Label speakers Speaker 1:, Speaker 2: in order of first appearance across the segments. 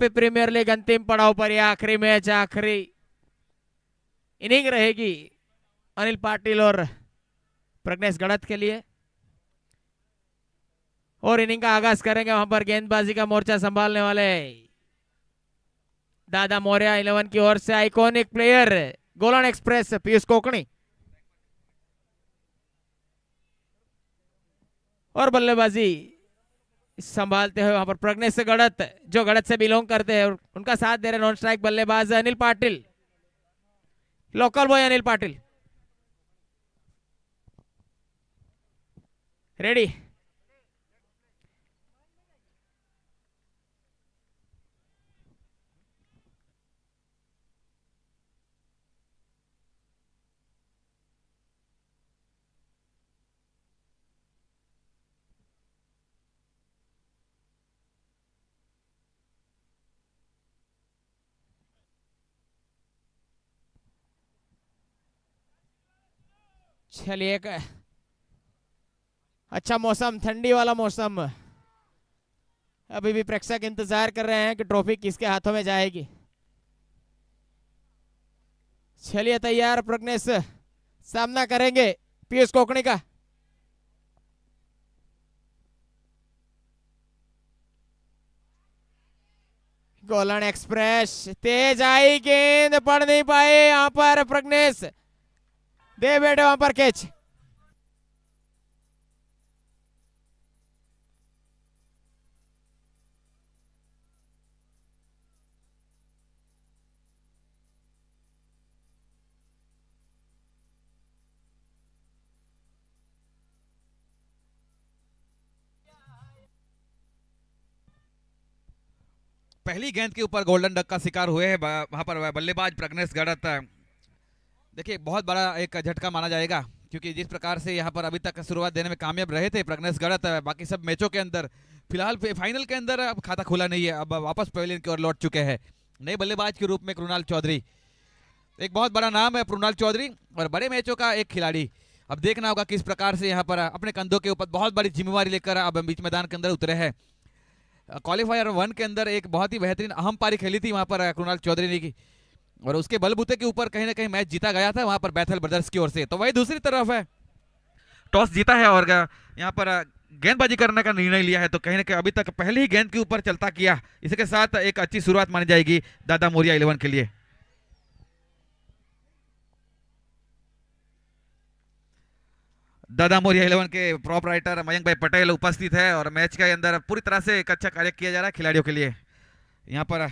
Speaker 1: Cup premiere league अंतिम पड़ाव पर यह आखिरी मैच, आखिरी इनिंग रहेगी अनिल पाटिल और प्रज्ञेश गड़त के लिए। और इनिंग का आगाज करेंगे वहां पर गेंदबाजी का मोर्चा संभालने वाले दादा मौर्य 11 की ओर से आइकॉनिक प्लेयर गोलन एक्सप्रेस पीयूष कोकणी। और बल्लेबाजी संभालते हुए वहां पर प्रज्ञेश गड़त, जो गड़त से बिलोंग करते हैं, और उनका साथ दे रहे नॉन स्ट्राइक बल्लेबाज Anil Patil, local boy Anil Patil. Ready. चलिए, एक अच्छा मौसम, ठंडी वाला मौसम। अभी भी प्रेक्षक इंतजार कर रहे हैं कि ट्रॉफी किसके हाथों में जाएगी। चलिए तैयार प्रज्ञेश, सामना करेंगे पीयूष कोकणी का। गोलन एक्सप्रेस, तेज आई गेंद, पड़ नहीं पाए यहां पर प्रज्ञेश, दे बैठे वहां पर कैच।
Speaker 2: पहली गेंद के ऊपर गोल्डन डक का शिकार हुए हैं वहां पर बल्लेबाज प्रज्ञेश गड़त। देखिए बहुत बड़ा एक झटका माना जाएगा, क्योंकि जिस प्रकार से यहां पर अभी तक शुरुआत देने में कामयाब रहे थे प्रज्ञेश गड़त, बाकी सब मैचों के अंदर फिलहाल फाइनल के अंदर अब खाता खुला नहीं है, अब वापस पवेलियन की ओर लौट चुके हैं। नए बल्लेबाज के रूप में कृणाल चौधरी, एक बहुत बड़ा नाम है कृणाल चौधरी, और बड़े मैचों का एक खिलाड़ी। अब देखना होगा किस प्रकार से यहाँ पर अपने कंधों के ऊपर बहुत बड़ी जिम्मेवारी लेकर अब बीच मैदान के अंदर उतरे हैं। क्वालिफायर 1 के अंदर एक बहुत ही बेहतरीन अहम पारी खेली थी वहां पर कृणाल चौधरी ने की, और उसके बलबूते के ऊपर कहीं ना कहीं मैच जीता गया था वहां पर बैथल ब्रदर्स की ओर से। तो वही दूसरी तरफ है, टॉस जीता है और यहाँ पर गेंदबाजी करने का निर्णय लिया है, तो कहीं ना कहीं अभी तक पहली ही गेंद के ऊपर चलता किया, इसके साथ एक अच्छी शुरुआत मानी जाएगी दादा मौर्य 11 के लिए। दादा मौर्य 11 के प्रॉप राइटर मयंक भाई पटेल उपस्थित है, और मैच के अंदर पूरी तरह से एक अच्छा कार्य किया जा रहा है खिलाड़ियों के लिए। यहाँ पर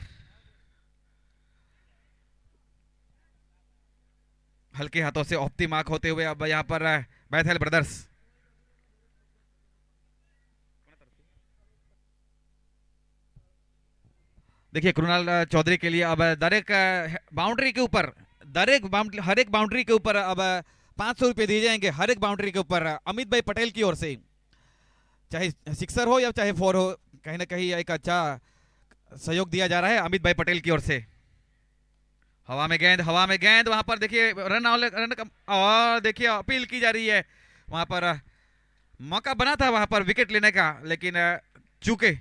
Speaker 2: हल्के हाथों से ऑफ द मार्क होते हुए अब यहाँ पर बैथल ब्रदर्स, देखिए कृणाल चौधरी के लिए अब दरेक बाउंड्री के ऊपर, हर एक बाउंड्री के ऊपर अब 500 रुपए दिए जाएंगे, हर एक बाउंड्री के ऊपर अमित भाई पटेल की ओर से, चाहे सिक्सर हो या चाहे 4 हो, कहीं ना कहीं एक अच्छा सहयोग दिया जा रहा है अमित भाई पटेल की ओर से। हवा में गेंद, हवा में गेंद, वहां पर देखिए रन और देखिए अपील की जा रही है, वहां पर मौका बना था वहां पर विकेट लेने का, लेकिन चूके।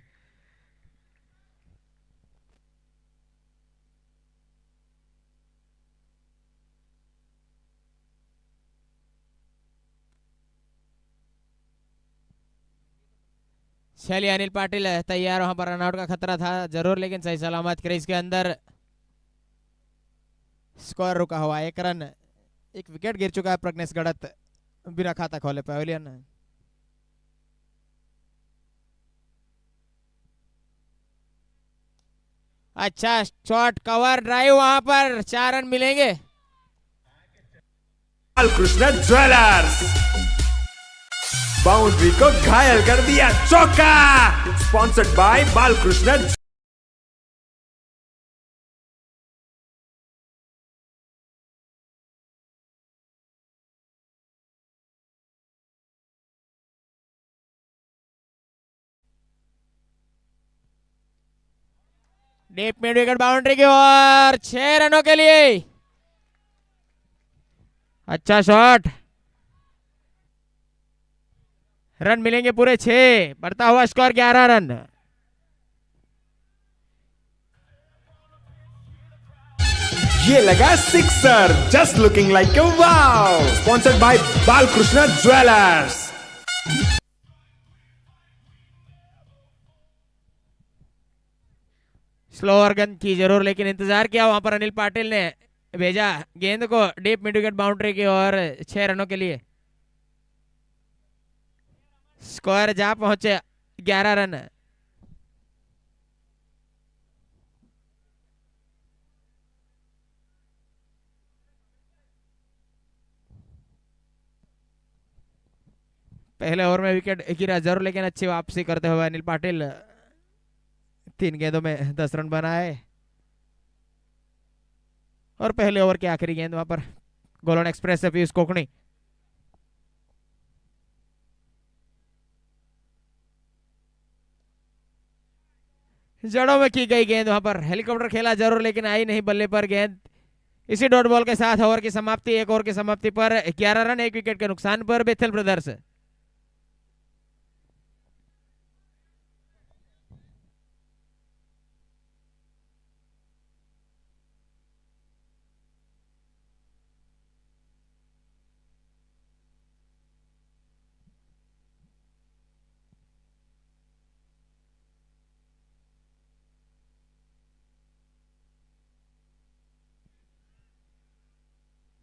Speaker 1: चलिए अनिल पाटिल तैयार, वहां पर रनआउट का खतरा था जरूर, लेकिन सही सलामत क्रीज के अंदर स्कोर रुका हुआ, 1 रन, 1 विकेट गिर चुका है प्रज्ञेश गड़त बिना खाता खोले पवेलियन। अच्छा शॉट, कवर ड्राइव, वहां पर 4 रन मिलेंगे।
Speaker 3: बालकृष्ण ज्वेलर्स बाउंड्री को घायल कर दिया, चौका। Sponsored by Balkrishna.
Speaker 1: Deep mid wicket boundary की ओर, 6 रनों के लिए अच्छा शॉट, रन मिलेंगे पूरे 6, बढ़ता हुआ स्कोर 11 रन।
Speaker 3: ये लगा sixer, just looking like a wow. Sponsored by Balkrishna jewellers.
Speaker 1: Slower gun की जरूर, लेकिन इंतजार किया वहां पर अनिल पाटिल ने भेजा गेंद को डीप मिड विकेट बाउंड्री की ओर 6 रनों के लिए। स्कोर जा पहुंचे 11 रन। पहले ओवर में विकेट गिरा जरूर, लेकिन अच्छी वापसी करते हुए अनिल पाटिल 3 गेंदों में 10 रन बनाए। और पहले ओवर की आखिरी गेंद वहां पर गोलन एक्सप्रेस से पीयूष कोकणी। जड़ों में की गई गेंद, वहां पर हेलीकॉप्टर खेला जरूर, लेकिन आई नहीं बल्ले पर गेंद। इसी डॉट बॉल के साथ ओवर की समाप्ति, एक ओवर की समाप्ति पर 11 रन 1 विकेट के नुकसान पर बेथल ब्रदर्स।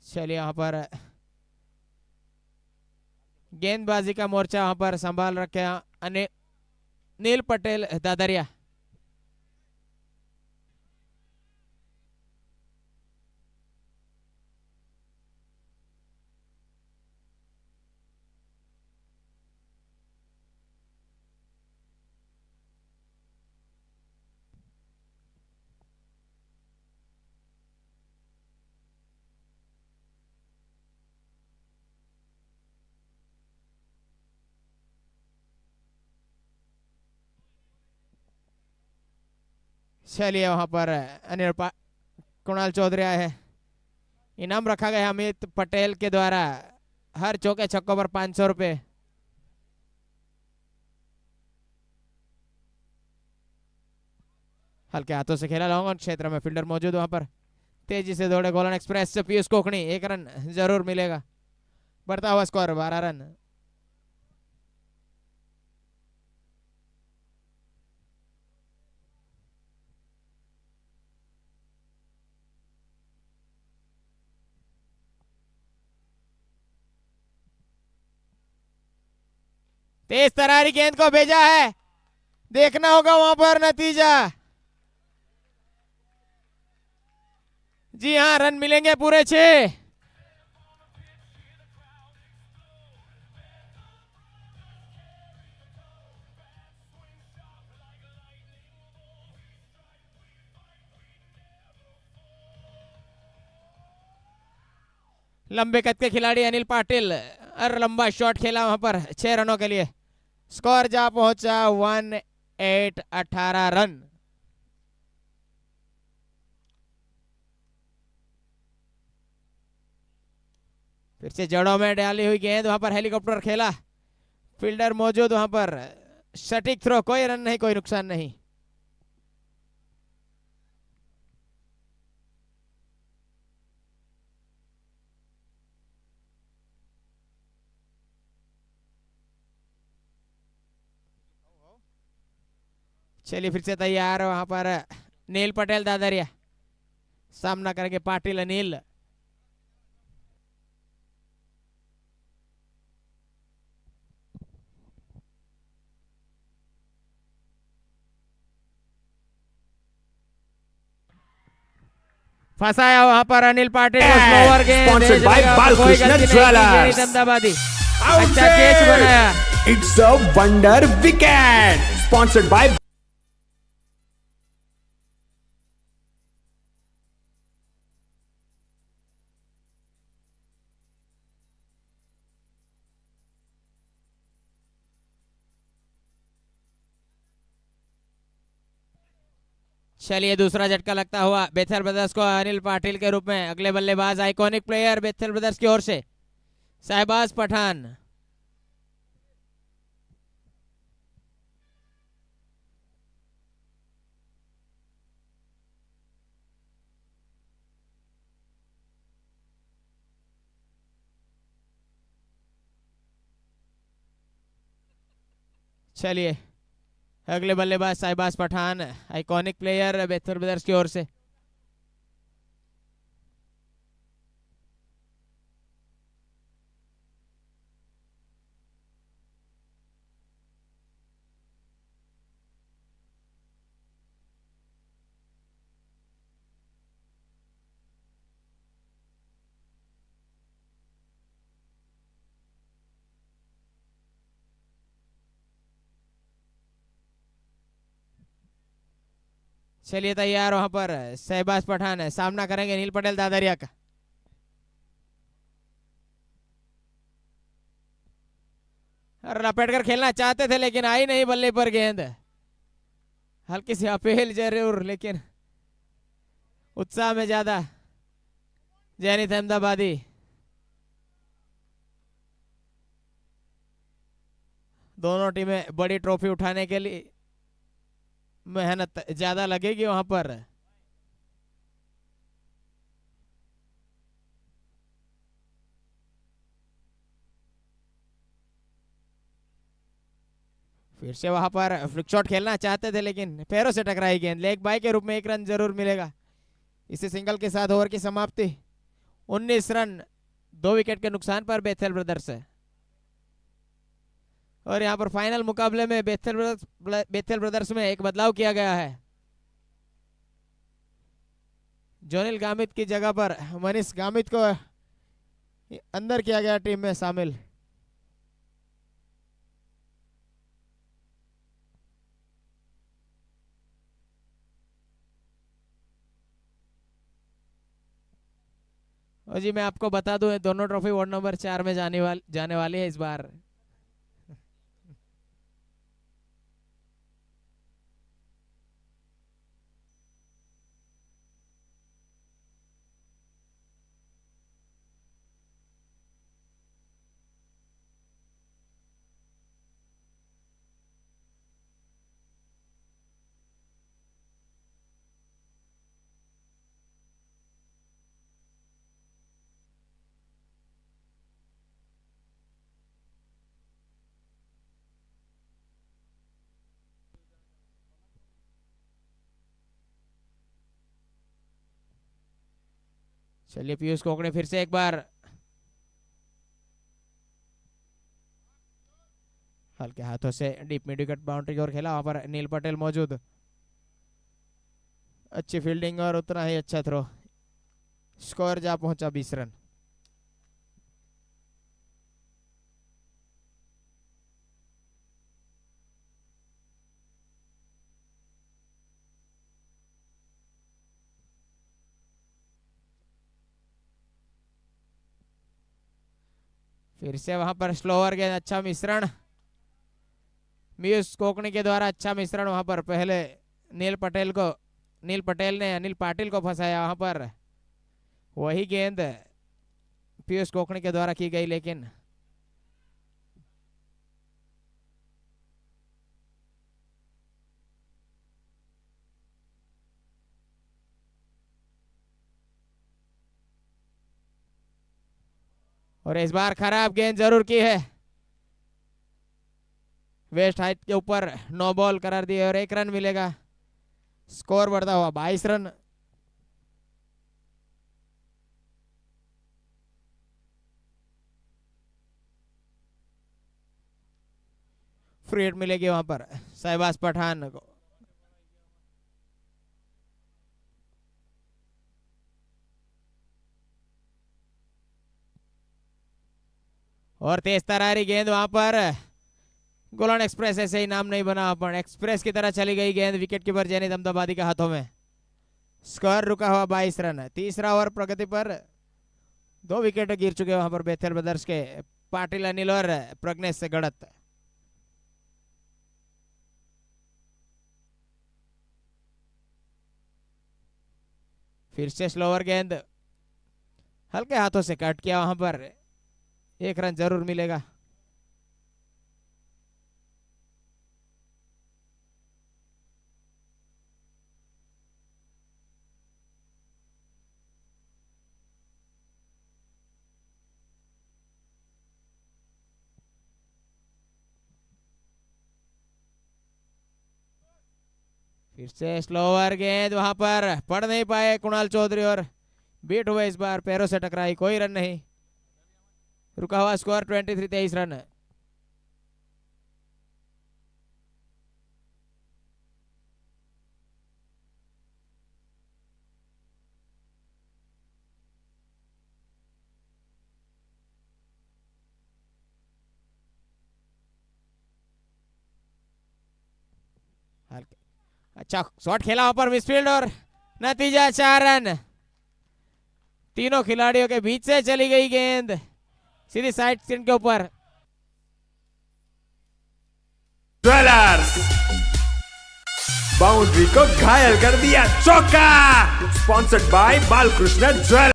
Speaker 1: चलिए यहाँ पर गेंदबाजी का मोर्चा वहां पर संभाल रखे अनिल पटेल दादरिया। चलिए वहां पर कुणाल चौधरी आए हैं। इनाम रखा गया अमित पटेल के द्वारा, हर चौके छक्कों पर 500 रुपए। हल्के हाथों से खेला लॉन्ग ऑन क्षेत्र में, फील्डर मौजूद वहां पर। तेजी से दौड़े गोलन एक्सप्रेस से पीयूष कोकणी, 1 रन जरूर मिलेगा। बढ़ता हुआ स्कोर 12 रन। तेज तरारी गेंद को भेजा है, देखना होगा वहां पर नतीजा। जी हां, रन मिलेंगे पूरे 6। लंबे कद के खिलाड़ी अनिल पाटिल, और लंबा शॉट खेला वहां पर 6 रनों के लिए। स्कोर जा पहुंचा 18 रन। फिर से जड़ों में डाली हुई गेंद, वहां पर हेलीकॉप्टर खेला, फील्डर मौजूद वहां पर। सटीक थ्रो, कोई रन नहीं, कोई नुकसान नहीं। चलिए फिर से तैयार वहां पर नील पटेल दादरिया, सामना करेंगे पाटिल अनिल। फंसाया वहां पर अनिल पाटिल को, स्लोअर गेंद।
Speaker 3: Sponsored by Balkrishna jewellers.
Speaker 1: Ahmedabadi अच्छा कैच बनाया।
Speaker 3: It's a wonder wicket. Sponsored by
Speaker 1: चलिए दूसरा झटका लगता हुआ बेथल ब्रदर्स को अनिल पाटिल के रूप में। अगले बल्लेबाज आइकॉनिक प्लेयर बेथल ब्रदर्स की ओर से साहबाज पठान। चलिए अगले बल्लेबाज साहिबाज पठान, आइकॉनिक प्लेयर बेथल ब्रदर्स की ओर से। चलिए तैयार, वहां पर शहबाज पठान है, सामना करेंगे नील पटेल दादरिया का। और लपेट कर खेलना चाहते थे लेकिन आई नहीं बल्ले पर गेंद। हल्की सी अपील जरूर, लेकिन उत्साह में ज्यादा जैनित अहमदाबादी। दोनों टीमें बड़ी ट्रॉफी उठाने के लिए मेहनत ज्यादा लगेगी वहां पर। फिर से वहां पर फ्लिक शॉट खेलना चाहते थे लेकिन पैरों से टकराई गेंद। लेग बाय के रूप में 1 रन जरूर मिलेगा। इसी सिंगल के साथ ओवर की समाप्ति। 19 रन 2 विकेट के नुकसान पर बेथल ब्रदर्स है। और यहाँ पर फाइनल मुकाबले में बेथल ब्रदर्स में एक बदलाव किया गया है। जोनिल गामित की जगह पर मनीष गामित को अंदर किया गया टीम में शामिल। और जी मैं आपको बता दूं, दोनों ट्रॉफी वार्ड नंबर 4 में जाने वाली है इस बार। चलिए पीयूष कोकणे फिर से एक बार हल्के हाथों से डीप मिड विकेट बाउंड्री की ओर खेला। वहां पर नील पटेल मौजूद। अच्छी फील्डिंग और उतना ही अच्छा थ्रो। स्कोर जा पहुंचा 20 रन। फिर से वहां पर स्लोअर गेंद, अच्छा मिश्रण पीयूष कोकणे के द्वारा। अच्छा मिश्रण वहां पर पहले नील पटेल ने अनिल पाटिल को फंसाया। वहां पर वही गेंद पीयूष कोकणे के द्वारा की गई, लेकिन और इस बार खराब गेंद जरूर की है। वेस्ट हाइट के ऊपर नो बॉल करार दिए और 1 रन मिलेगा। स्कोर बढ़ता हुआ 22 रन। फ्री हिट मिलेगी वहां पर शहबाज पठान को। और तेज तरारी गेंद वहां पर। गोलन एक्सप्रेस ऐसे ही नाम नहीं बना, अपन एक्सप्रेस की तरह चली गई गेंद विकेट कीपर जैनित अहमदाबादी के हाथों में। स्कोर रुका हुआ 22 रन। तीसरा ओवर प्रगति पर। 2 विकेट गिर चुके वहां पर बेथल ब्रदर्स के। पाटिल अनिल और प्रज्ञेश से गड़त। फिर से स्लोअर गेंद हल्के हाथों से कट किया। वहां पर 1 रन जरूर मिलेगा। फिर से स्लोवर गेंद, वहां पर पढ़ नहीं पाए कुणाल चौधरी और बीट हुए इस बार, पैरों से टकराई, कोई रन नहीं। रुका हुआ स्कोर 23 रन। अच्छा शॉट खेला वहां पर मिसफील्ड और नतीजा 4 रन। तीनों खिलाड़ियों के बीच से चली गई गेंद सीधी साइड स्क्रीन के ऊपर।
Speaker 3: ज्वेलर्स बाउंड्री को घायल कर दिया, चौका। Sponsored by Balkrishna jewellers.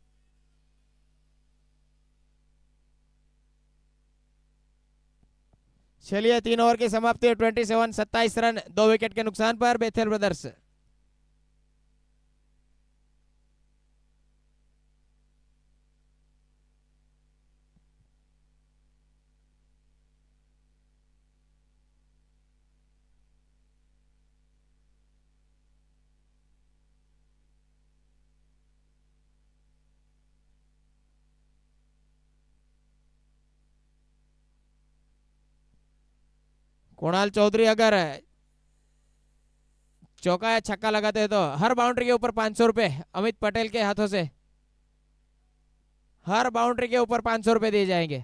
Speaker 1: चलिए 3 ओवर की समाप्ति, 27 रन 2 विकेट के नुकसान पर बेथेल ब्रदर्स। कुणाल चौधरी अगर चौका या छक्का लगाते हैं तो हर बाउंड्री के ऊपर 500 रुपए अमित पटेल के हाथों से, हर बाउंड्री के ऊपर 500 रुपए दिए जाएंगे।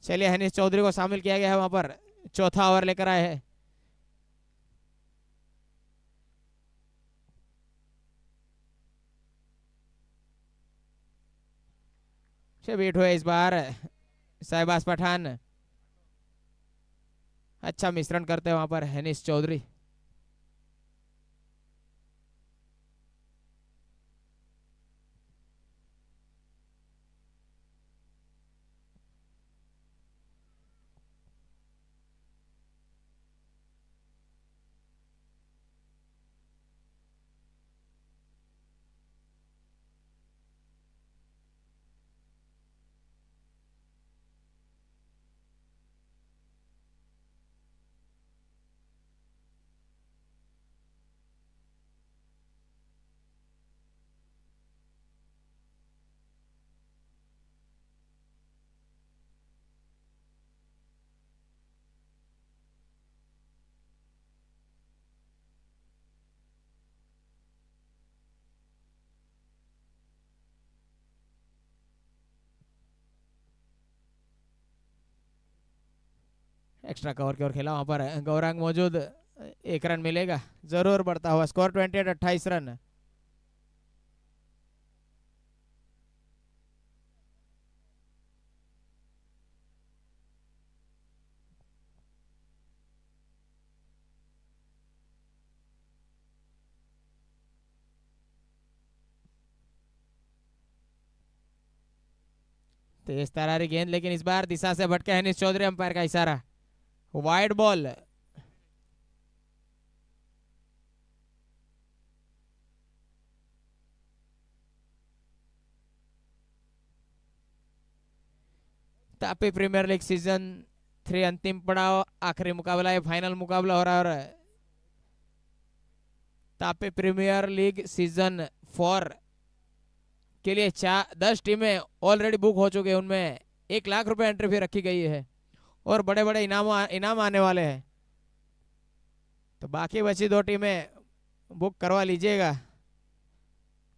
Speaker 1: चलिए हनीश चौधरी को शामिल किया गया है वहां पर, चौथा ओवर लेकर आए हैं। बीट हुए इस बार साहिबाज पठान, अच्छा मिश्रण करते हैं वहां पर हनीश चौधरी। एक्स्ट्रा कवर की ओर खेला वहां पर गौरांग मौजूद, 1 रन मिलेगा जरूर, बढ़ता हुआ स्कोर 28 रन। तेज तरारी गेंद, लेकिन इस बार दिशा से भटके हनीश चौधरी, अंपायर का इशारा, wide ball. Tapi premier league season 3 अंतिम पड़ाव, आखिरी मुकाबला है, फाइनल मुकाबला हो रहा है। और तापी प्रीमियर लीग सीजन 4 के लिए 10 टीमें ऑलरेडी बुक हो चुके हैं, उनमें 1 लाख रुपए एंट्री फी रखी गई है और बड़े बड़े इनाम आने वाले हैं। तो बाकी बची 2 टीमें बुक करवा लीजिएगा,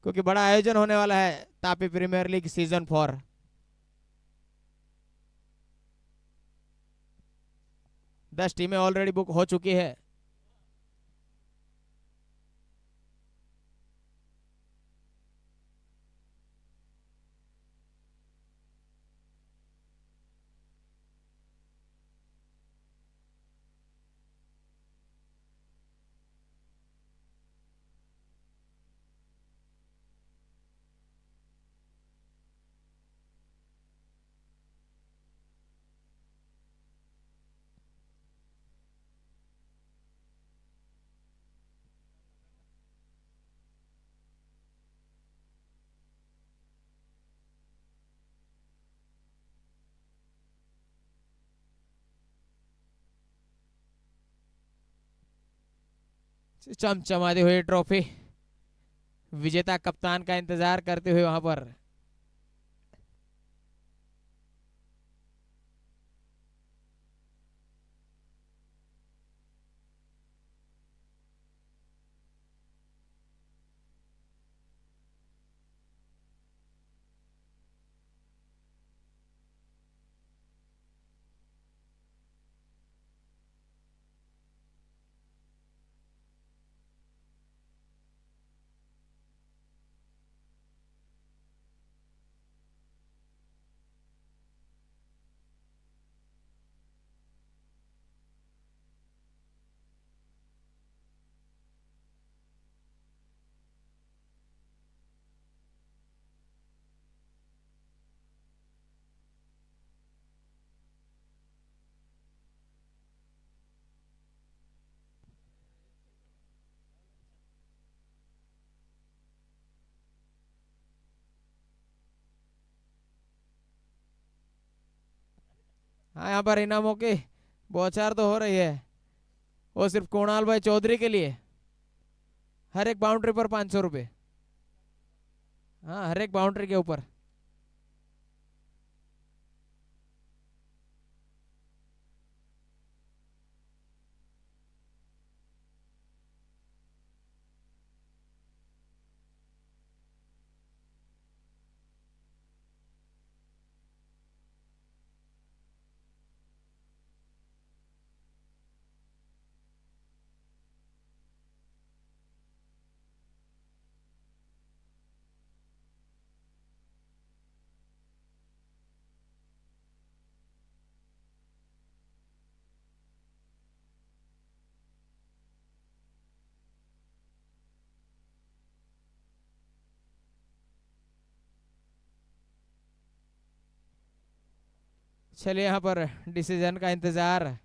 Speaker 1: क्योंकि बड़ा आयोजन होने वाला है तापी प्रीमियर लीग सीजन 4। दस टीमें ऑलरेडी बुक हो चुकी है। चमचमाते हुए ट्रॉफी विजेता कप्तान का इंतजार करते हुए वहां पर हाँ यहाँ पर इनामों की बौछार तो हो रही है। वो सिर्फ कुणाल भाई चौधरी के लिए हर एक बाउंड्री पर 500 रुपये। हाँ हर एक बाउंड्री के ऊपर। चलिए यहाँ पर डिसीजन का इंतजार।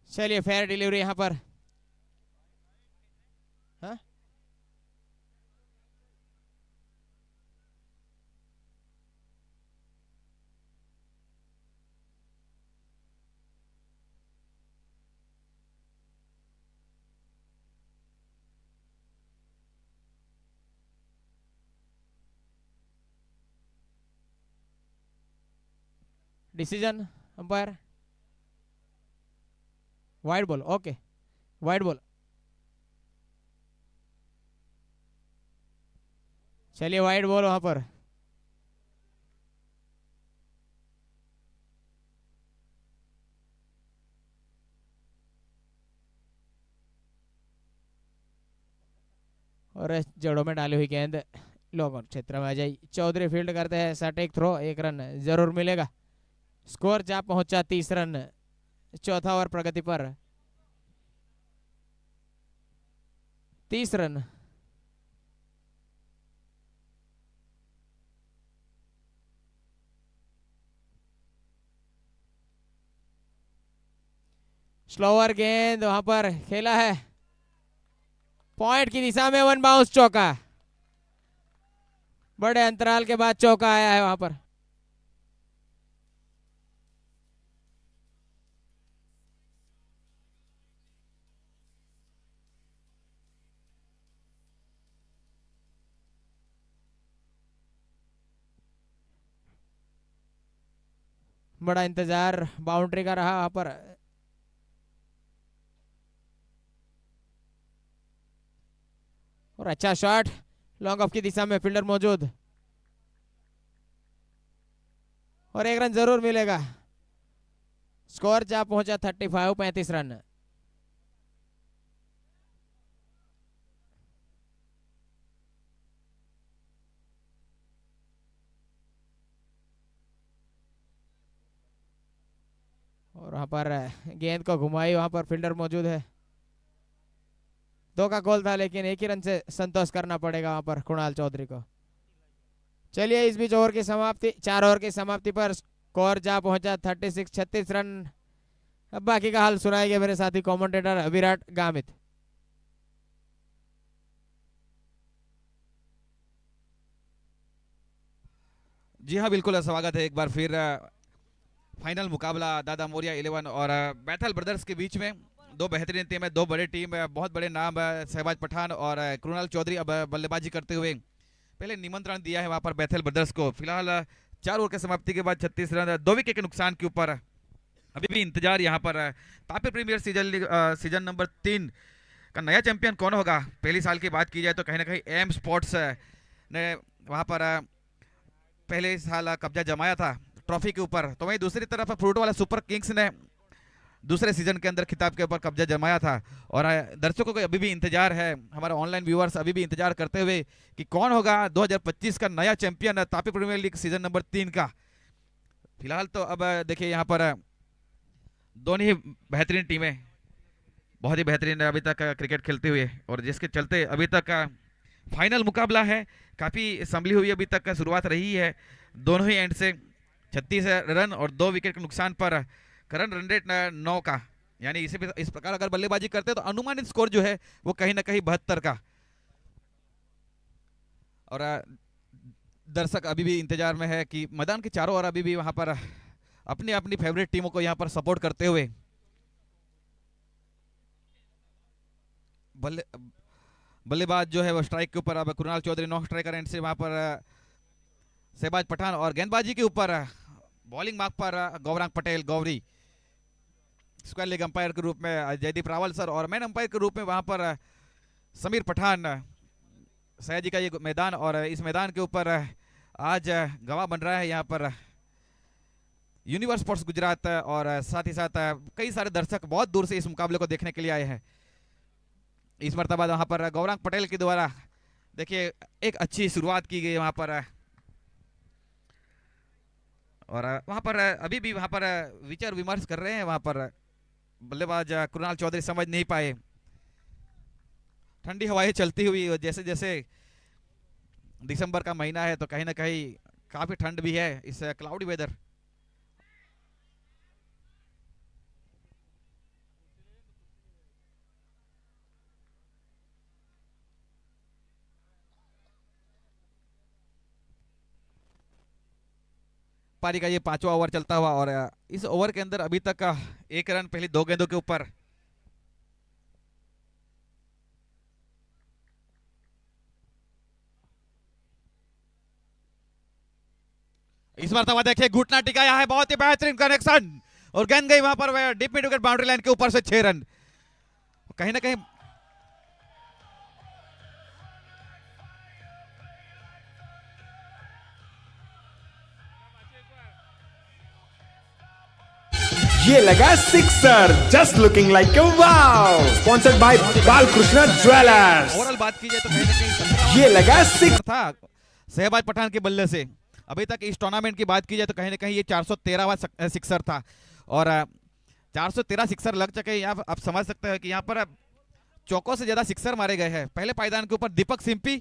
Speaker 1: चलिए फेयर डिलीवरी यहाँ पर। हाँ decision umpire wide ball. Okay wide ball. चलिए वाइड बॉल वहां पर। और जड़ों में डाली हुई गेंद लॉन्ग ऑन क्षेत्र में आ जाए। चौधरी फील्ड करते हैं, सटीक थ्रो, 1 रन जरूर मिलेगा। स्कोर जा पहुंचा 30 रन, चौथा ओवर प्रगति पर 30 रन। स्लोअर गेंद वहां पर खेला है, पॉइंट की दिशा में वन बाउंस चौका, बड़े अंतराल के बाद चौका आया है वहां पर। बड़ा इंतजार बाउंड्री का रहा वहां पर। और अच्छा शॉट, लॉन्ग ऑफ की दिशा में फील्डर मौजूद, और 1 रन जरूर मिलेगा। स्कोर जा पहुंचा 35, 35 रन। और वहां पर गेंद को घुमाई, वहां पर फील्डर मौजूद है। 2 का गोल था, लेकिन 1 ही रन से संतोष करना पड़ेगा वहां पर कुणाल चौधरी को। चलिए इस बीच ओवर की समाप्ति, 4 ओवर की समाप्ति पर स्कोर जा पहुंचा 36, 36 रन। अब बाकी का हाल सुनाएंगे मेरे साथी कमेंटेटर विराट गामित।
Speaker 2: जी हाँ, बिल्कुल स्वागत है एक बार फिर फाइनल मुकाबला दादा मोरिया 11 और बैथल ब्रदर्स के बीच में। 2 बेहतरीन टीम है, 2 बड़े टीम है, बहुत बड़े नाम है। शहबाज पठान और कुणाल चौधरी अब बल्लेबाजी करते हुए पहले निमंत्रण दिया है वहां पर बैथल ब्रदर्स को। फिलहाल 4 ओवर की समाप्ति के बाद 36 रन, 2 विकेट के नुकसान के ऊपर अभी भी इंतजार यहाँ पर। तापी प्रीमियर सीजन नंबर 3 का नया चैंपियन कौन होगा? पहली साल की बात की जाए तो कहीं ना कहीं एम स्पोर्ट्स ने वहां पर पहले साल कब्जा जमाया था ट्रॉफी के ऊपर, तो वहीं दूसरी तरफ फ्रूट वाला सुपर किंग्स ने दूसरे सीजन के अंदर खिताब के ऊपर कब्जा जमाया था। और दर्शकों को अभी भी इंतजार है, हमारे ऑनलाइन व्यूअर्स अभी भी इंतजार करते हुए कि कौन होगा 2025 का नया champion Tapi premier league season number 3 का। फिलहाल तो अब देखिए यहाँ पर दोनों ही बेहतरीन टीमें बहुत ही बेहतरीन अभी तक क्रिकेट खेलते हुए, और जिसके चलते अभी तक फाइनल मुकाबला है। काफ़ी संभली हुई अभी तक शुरुआत रही है दोनों ही एंड से। 36 रन और 2 विकेट के नुकसान पर करंट रन रेट 9 का, यानी इस प्रकार अगर बल्लेबाजी करते तो अनुमानित स्कोर जो है वो कहीं ना कहीं 72 का। और दर्शक अभी भी इंतजार में है कि मैदान के चारों ओर अभी भी वहां पर अपनी अपनी फेवरेट टीमों को यहां पर सपोर्ट करते हुए बल्लेबाज जो है वो स्ट्राइक के ऊपर अब Kunal Chaudhary, non striker end से वहां पर शहबाज पठान, और गेंदबाजी के ऊपर बॉलिंग मार्क पर Gaurang Patel Gauri, square leg umpire के रूप में जयदीप रावल सर, और मैन अंपायर के रूप में वहां पर समीर पठान। सयाजी का ये मैदान, और इस मैदान के ऊपर आज गवाह बन रहा है यहाँ पर यूनिवर्स स्पोर्ट्स गुजरात, और साथ ही साथ कई सारे दर्शक बहुत दूर से इस मुकाबले को देखने के लिए आए हैं। इस मरतबा वहां पर गौरांग पटेल के द्वारा देखिए एक अच्छी शुरुआत की गई वहां पर, और वहां पर अभी भी वहां पर विचार विमर्श कर रहे हैं वहां पर बल्लेबाज कुणाल चौधरी, समझ नहीं पाए। ठंडी हवाएं चलती हुई, जैसे जैसे दिसंबर का महीना है तो कहीं ना कहीं काफी ठंड भी है इस क्लाउडी वेदर। पारी का ये 5वां ओवर चलता हुआ, और इस ओवर के अंदर अभी तक 1 रन पहली 2 गेंदों के ऊपर। इस मरतबा देखिए घुटना टिकाया है, बहुत ही बेहतरीन कनेक्शन, और गेंद गई वहां पर deep mid wicket boundary line के ऊपर से 6 रन। कहीं ना कहीं
Speaker 3: ये लगा sixer, just looking like a wow, sponsored by Balkrishna jewellers.
Speaker 2: Overall बात की जाए तो कहीं ना कहीं
Speaker 3: ये लगा सिक्स
Speaker 2: था शहबाज पठान के बल्ले से। अभी तक इस टूर्नामेंट की बात की जाए तो कहीं ना कहीं ये 413वां सिक्सर था और 413 सिक्सर लग चुके हैं। यहाँ आप समझ सकते हैं कि यहाँ पर चौकों से ज्यादा सिक्सर मारे गए हैं। पहले पायदान के ऊपर दीपक सिंपी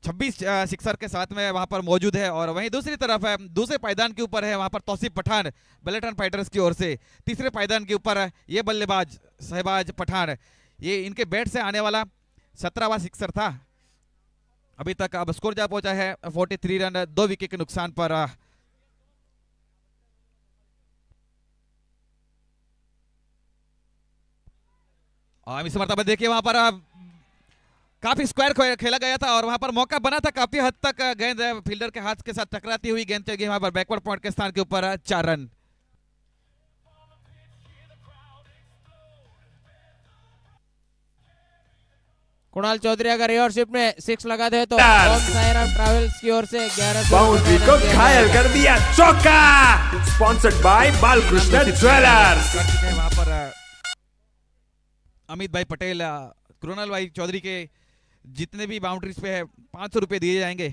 Speaker 2: 26 सिक्सर के साथ में वहां पर मौजूद है और वहीं दूसरी तरफ है दूसरे पायदान के ऊपर है वहां पर तौसीफ पठान बेलेटन फाइटर्स की ओर से। तीसरे पायदान के ऊपर ये बल्लेबाज शहबाज पठान, ये इनके बैट से आने वाला 17वां सिक्सर था। अभी तक अब स्कोर जा पहुंचा है 43 रन 2 विकेट के नुकसान पर। इस मरतबा देखिए वहां पर काफी स्क्वायर खेला गया था और वहां पर मौका बना था काफी हद तक। गेंद फील्डर के हाथ के साथ टकराती हुई गेंद चली गई वहां पर बैकवर्ड पॉइंट के स्थान के ऊपर 4 रन।
Speaker 1: कुणाल चौधरी अगर रिवर्सिप में 6 लगा दे तो ओम साईराम ट्रैवल्स की ओर से 11
Speaker 3: बाउंड्री को घायल कर दिया, चौका। Sponsored by Balkrishna jewellers.
Speaker 2: वहां पर अमित भाई पटेल, कृणाल भाई चौधरी के जितने भी बाउंड्रीज पे है 500 रुपए दिए जाएंगे।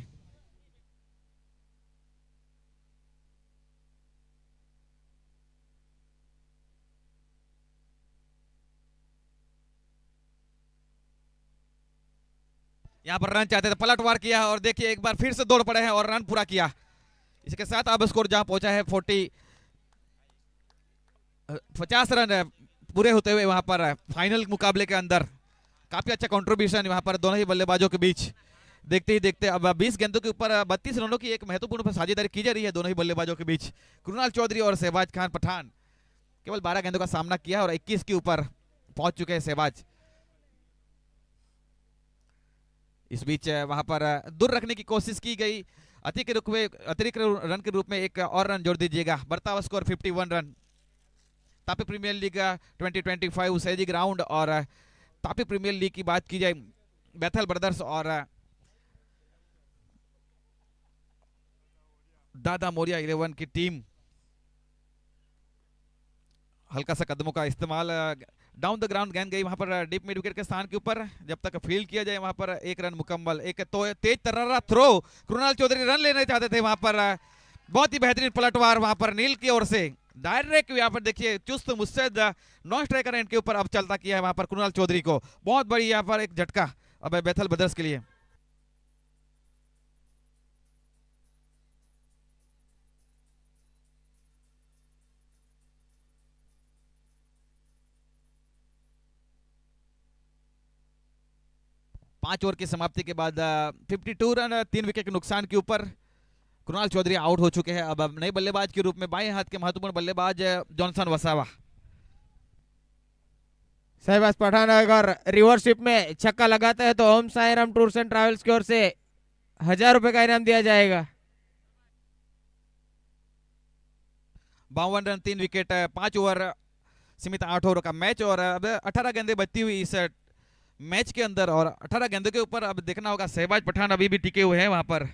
Speaker 2: यहां पर रन चाहते थे, पलटवार किया और देखिए एक बार फिर से दौड़ पड़े हैं और रन पूरा किया। इसके साथ अब स्कोर जहां पहुंचा है 50 रन पूरे होते हुए वहां पर फाइनल मुकाबले के अंदर काफी अच्छा कंट्रीब्यूशन वहां पर दोनों ही बल्लेबाजों के बीच। देखते ही देखते अब 20 गेंदों के ऊपर 32 रनों की एक महत्वपूर्ण साझेदारी की जा रही है दोनों ही बल्लेबाजों के बीच। कृणाल चौधरी और शहबाज खान पठान केवल 12 गेंदों का सामना किया और 21 के ऊपर पहुंच चुके हैं शहबाज। इस बीच वहां पर दूर रखने की कोशिश की गई। अतिरिक्त रन के रूप में एक और रन जोड़ दीजिएगा। बढ़ता हुआ score 51 run. Tapi premier league 2025 सैजिक राउंड और तापी प्रीमियर लीग की बात की जाए बैथल ब्रदर्स और दादा मोरिया 11 की टीम हल्का सा कदमों का इस्तेमाल। डाउन द ग्राउंड गेंद गई वहां पर डीप मिड विकेट के स्थान के ऊपर। जब तक फील्ड किया जाए वहां पर 1 रन मुकम्मल। एक तो तेज तर्रारा थ्रो, कृणाल चौधरी रन लेना चाहते थे वहां पर। बहुत ही बेहतरीन पलटवार वहां पर नील की ओर से। डायरेक्ट यहाँ पर देखिए चुस्त मुस्तैद नॉन स्ट्राइकर एंड के ऊपर अब चलता किया है वहां पर कृणाल चौधरी को। बहुत बड़ी यहाँ पर एक झटका अब बैथल ब्रदर्स के लिए। पांच ओवर की समाप्ति के बाद 52 रन 3 विकेट के नुकसान के ऊपर कृणाल चौधरी आउट हो चुके हैं। अब नए बल्लेबाज के रूप में बाएं हाथ के महत्वपूर्ण बल्लेबाज जॉनसन वसावा।
Speaker 1: शहबाज पठान अगर रिवर्सिप में छक्का लगाता है तो Om Sairam tours and travels की ओर से 1000 रुपए का इनाम दिया जाएगा।
Speaker 2: 52 रन 3 विकेट 5 ओवर सीमित 8 ओवर का मैच और अब 18 गेंदें बचती हुई इस मैच के अंदर और 18 गेंदों के ऊपर अब देखना होगा। शहबाज पठान अभी भी टिके हुए हैं वहां पर।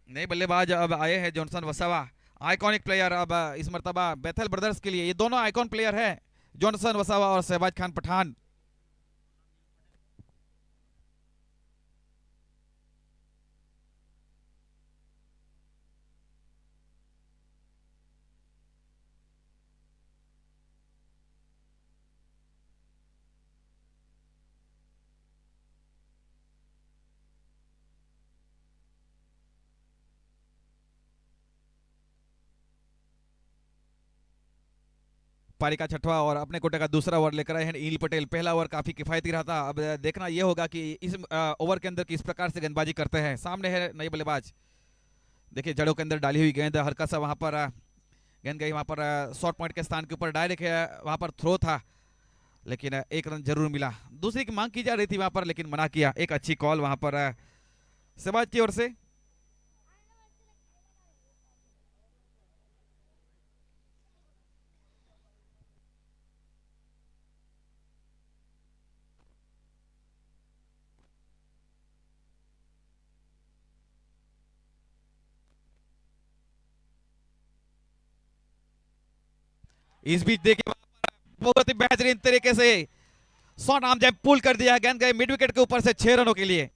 Speaker 2: नए बल्लेबाज अब आए हैं जॉनसन वसावा, आइकॉनिक प्लेयर अब इस मर्तबा बैथल ब्रदर्स के लिए। ये दोनों आइकॉन प्लेयर हैं, जॉनसन वसावा और शहबाज खान पठान। पारी का छठवां और अपने कोटे का दूसरा ओवर लेकर आए हैं नील पटेल। पहला ओवर काफी किफायती रहा था। अब देखना यह होगा कि इस ओवर के अंदर किस प्रकार से गेंदबाजी करते हैं। सामने है नए बल्लेबाज, देखिए जड़ों के अंदर डाली हुई गेंद हल्का सा वहां पर गेंद गई वहां पर शॉर्ट पॉइंट के स्थान के ऊपर। डायरेक्ट वहां पर थ्रो था लेकिन 1 रन जरूर मिला। दूसरी की मांग की जा रही थी वहां पर लेकिन मना किया। एक अच्छी कॉल वहां पर शहबाज की ओर से। इस बीच देखिए बहुत ही बेहतरीन तरीके से शॉट आर्म जैब पुल कर दिया। गेंद गए मिड विकेट के ऊपर से 6 रनों के लिए।